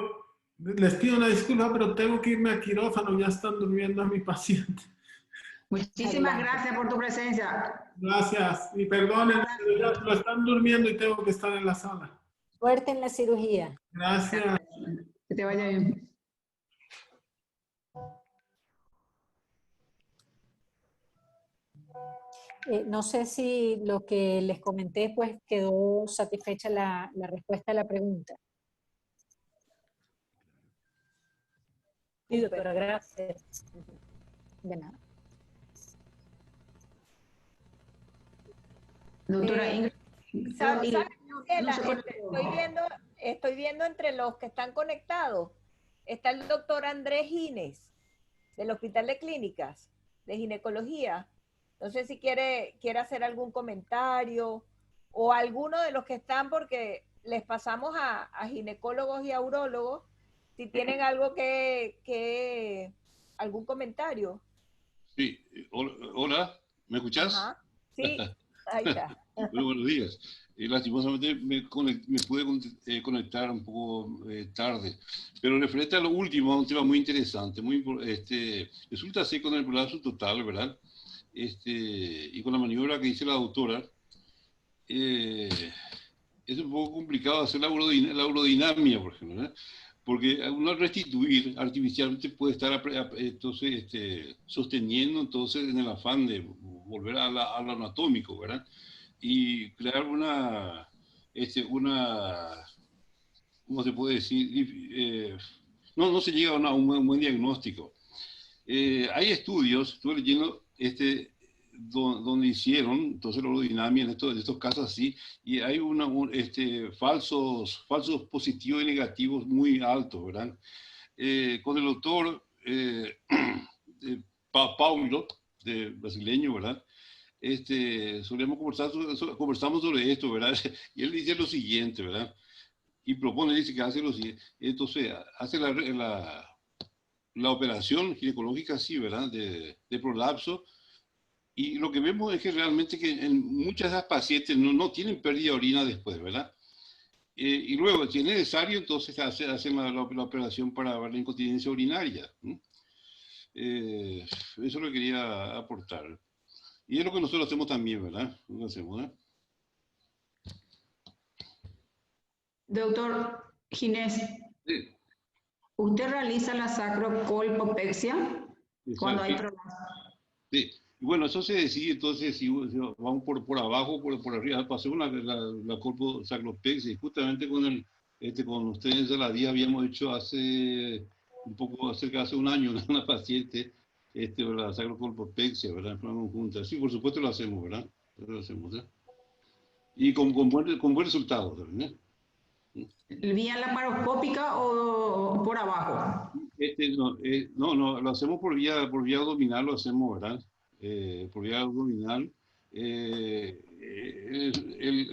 les pido una disculpa, pero tengo que irme a quirófano, ya están durmiendo a mi paciente. Muchísimas gracias por tu presencia. Gracias, y perdonen, ya lo están durmiendo y tengo que estar en la sala. Suerte en la cirugía. Gracias. Que te vaya bien. No sé si lo que les comenté pues quedó satisfecha la respuesta a la pregunta. Sí, doctora, gracias. De nada. Doctora Ingrid. Estoy viendo entre los que están conectados, está el doctor Andrés Gines, del Hospital de Clínicas, de Ginecología. No sé si quiere hacer algún comentario, o alguno de los que están, porque les pasamos a ginecólogos y a urólogos, si tienen algo algún comentario. Sí, hola, ¿me escuchás? Ajá. Sí, ahí está. Muy buenos días. Lastimosamente me pude conectar un poco tarde, pero referente a lo último, un tema muy interesante, resulta así con el prolapso total, ¿verdad? Y con la maniobra que dice la doctora, es un poco complicado hacer la urodinamia, por ejemplo, ¿verdad? Porque uno al restituir artificialmente puede estar entonces, sosteniendo entonces en el afán de volver a lo anatómico, ¿verdad? Y crear una, ¿cómo se puede decir? No se llega a un buen diagnóstico. Hay estudios, estuve leyendo, donde hicieron, entonces la urodinamia en estos casos así, y hay falsos positivos y negativos muy altos, ¿verdad? Con el doctor Paulo, brasileño, ¿verdad? Conversamos sobre esto, ¿verdad? Y él dice lo siguiente, ¿verdad? Y propone, dice que hace lo siguiente, entonces hace la operación ginecológica, sí, ¿verdad? De prolapso. Y lo que vemos es que realmente que en muchas de esas pacientes no tienen pérdida de orina después, ¿verdad? Y luego, si es necesario, entonces hacen la operación para la incontinencia urinaria. Eso es lo que quería aportar. Y es lo que nosotros hacemos también, ¿verdad? Lo hacemos, ¿eh? Doctor Ginés, Sí. ¿usted realiza la sacrocolpopexia cuando hay problemas? Sí. Bueno, eso se decide entonces si vamos por abajo, por arriba, para hacer la colposacropexia, y justamente con ustedes de la DIA habíamos hecho hace cerca de hace un año una paciente, la sacrocolpopexia, ¿verdad? En forma conjunta. Sí, por supuesto lo hacemos, ¿verdad? Lo hacemos, ¿eh? Y con buen resultado también, ¿eh? ¿Vía laparoscópica o por abajo? No, lo hacemos por vía abdominal, lo hacemos, ¿verdad? Por vía abdominal. El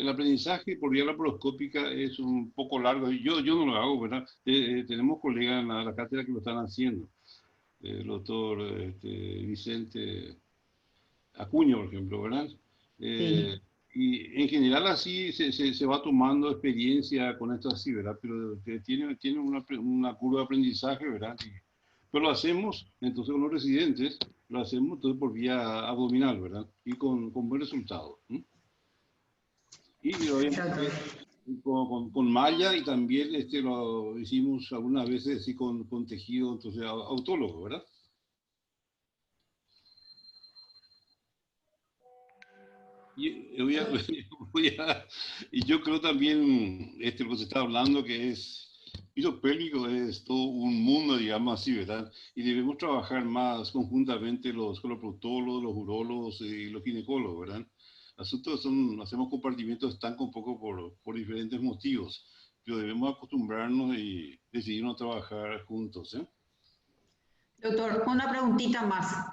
aprendizaje por vía laparoscópica es un poco largo. Yo no lo hago, ¿verdad? Tenemos colegas en la cátedra que lo están haciendo. El doctor Vicente Acuña, por ejemplo, ¿verdad? Sí. Y en general así se va tomando experiencia con esto así, ¿verdad? Pero tiene una curva de aprendizaje, ¿verdad? Pero lo hacemos, entonces con los residentes, lo hacemos entonces por vía abdominal, ¿verdad? Y con buen resultado. Y obviamente con malla, y también lo hicimos algunas veces así con tejido, entonces autólogo, ¿verdad? Y yo creo también, lo que se está hablando, que es piso pélvico, es todo un mundo, digamos así, ¿verdad? Y debemos trabajar más conjuntamente con los proctólogos, los urólogos y los ginecólogos, ¿verdad? Asuntos hacemos compartimientos estancos un poco por diferentes motivos, pero debemos acostumbrarnos y decidirnos a trabajar juntos, ¿eh? Doctor, una preguntita más.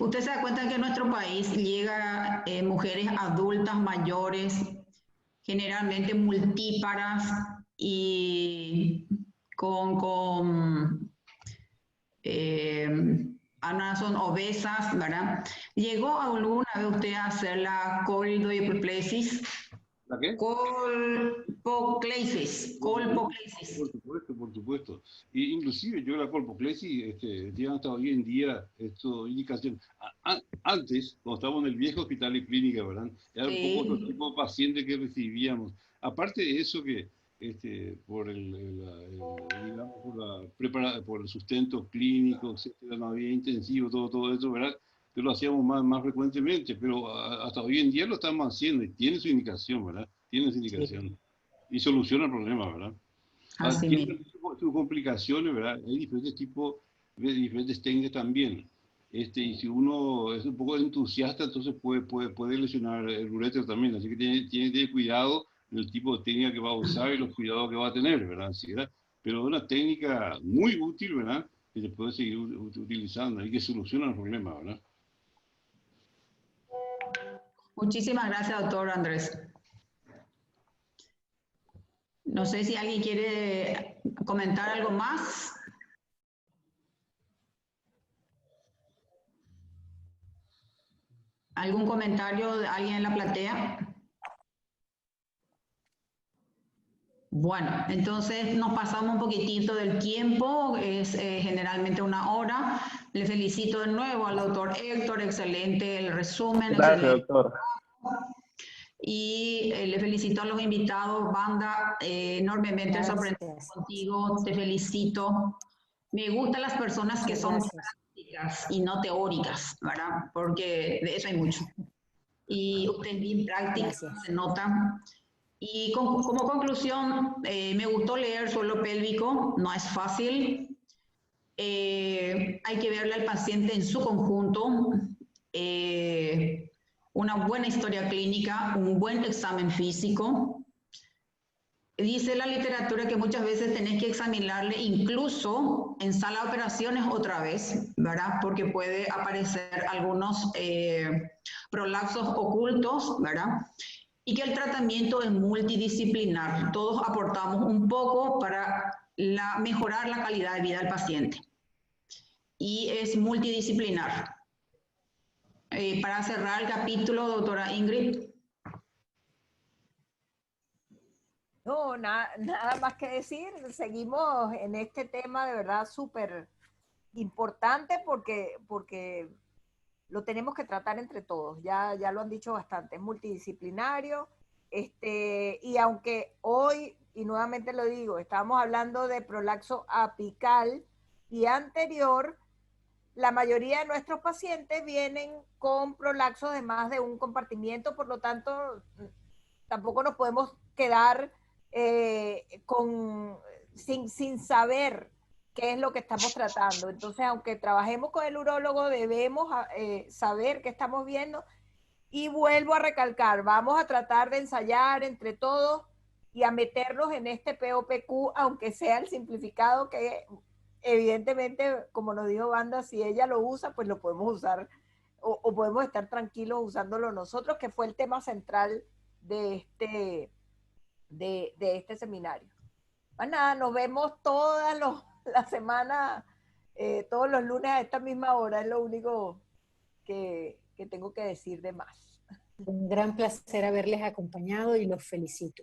Usted se da cuenta que en nuestro país llega mujeres adultas mayores, generalmente multíparas y son obesas, ¿verdad? ¿Llegó alguna vez usted a hacer la colpohiperplasia? ¿La qué? Colpoclesis. Por supuesto. Y inclusive yo la colpoclesis, tiene hasta hoy en día indicación. Antes, cuando estábamos en el viejo hospital y clínica, ¿verdad? Era un poco otro tipo de paciente que recibíamos. Aparte de eso que por por el sustento clínico, etcétera, no había intensivo, todo eso, ¿verdad? Que lo hacíamos más frecuentemente, pero hasta hoy en día lo estamos haciendo y tiene su indicación, ¿verdad? Tiene su indicación. Sí. Y soluciona el problema, ¿verdad? Tiene sus complicaciones, ¿verdad? Hay diferentes tipos, diferentes técnicas también. Y si uno es un poco entusiasta, entonces puede lesionar el uréter también. Así que tiene que tener cuidado en el tipo de técnica que va a usar y los cuidados que va a tener, ¿verdad? ¿Sí, verdad? Pero es una técnica muy útil, ¿verdad? Que se puede seguir utilizando y que soluciona el problema, ¿verdad? Muchísimas gracias, doctor Andrés. No sé si alguien quiere comentar algo más. ¿Algún comentario de alguien en la platea? Bueno, entonces nos pasamos un poquitito del tiempo, es generalmente una hora. Le felicito de nuevo al doctor Héctor, excelente el resumen. Gracias, doctor. Y le felicito a los invitados, Banda, enormemente sorprendido contigo, te felicito. Me gustan las personas que son prácticas y no teóricas, ¿verdad? Porque de eso hay mucho. Y usted es bien práctica, se nota. Y como conclusión, me gustó leer suelo pélvico, no es fácil. Hay que verle al paciente en su conjunto. Una buena historia clínica, un buen examen físico. Dice la literatura que muchas veces tenés que examinarle incluso en sala de operaciones otra vez, ¿verdad? Porque puede aparecer algunos prolapsos ocultos, ¿verdad? Y que el tratamiento es multidisciplinar. Todos aportamos un poco para mejorar la calidad de vida del paciente. Y es multidisciplinar. Para cerrar el capítulo, doctora Ingrid. No, nada más que decir. Seguimos en este tema de verdad súper importante porque lo tenemos que tratar entre todos. Ya lo han dicho bastante, es multidisciplinario. Y aunque hoy, y nuevamente lo digo, estamos hablando de prolaxo apical y anterior, la mayoría de nuestros pacientes vienen con prolaxos de más de un compartimiento, por lo tanto, tampoco nos podemos quedar sin saber qué es lo que estamos tratando. Entonces, aunque trabajemos con el urólogo, debemos saber qué estamos viendo. Y vuelvo a recalcar, vamos a tratar de ensayar entre todos y a meternos en este POPQ, aunque sea el simplificado, que evidentemente, como nos dijo Wanda, si ella lo usa, pues lo podemos usar o podemos estar tranquilos usándolo nosotros, que fue el tema central de este seminario. Pues nada, nos vemos todas la semana, todos los lunes a esta misma hora, es lo único que tengo que decir de más. Un gran placer haberles acompañado y los felicito.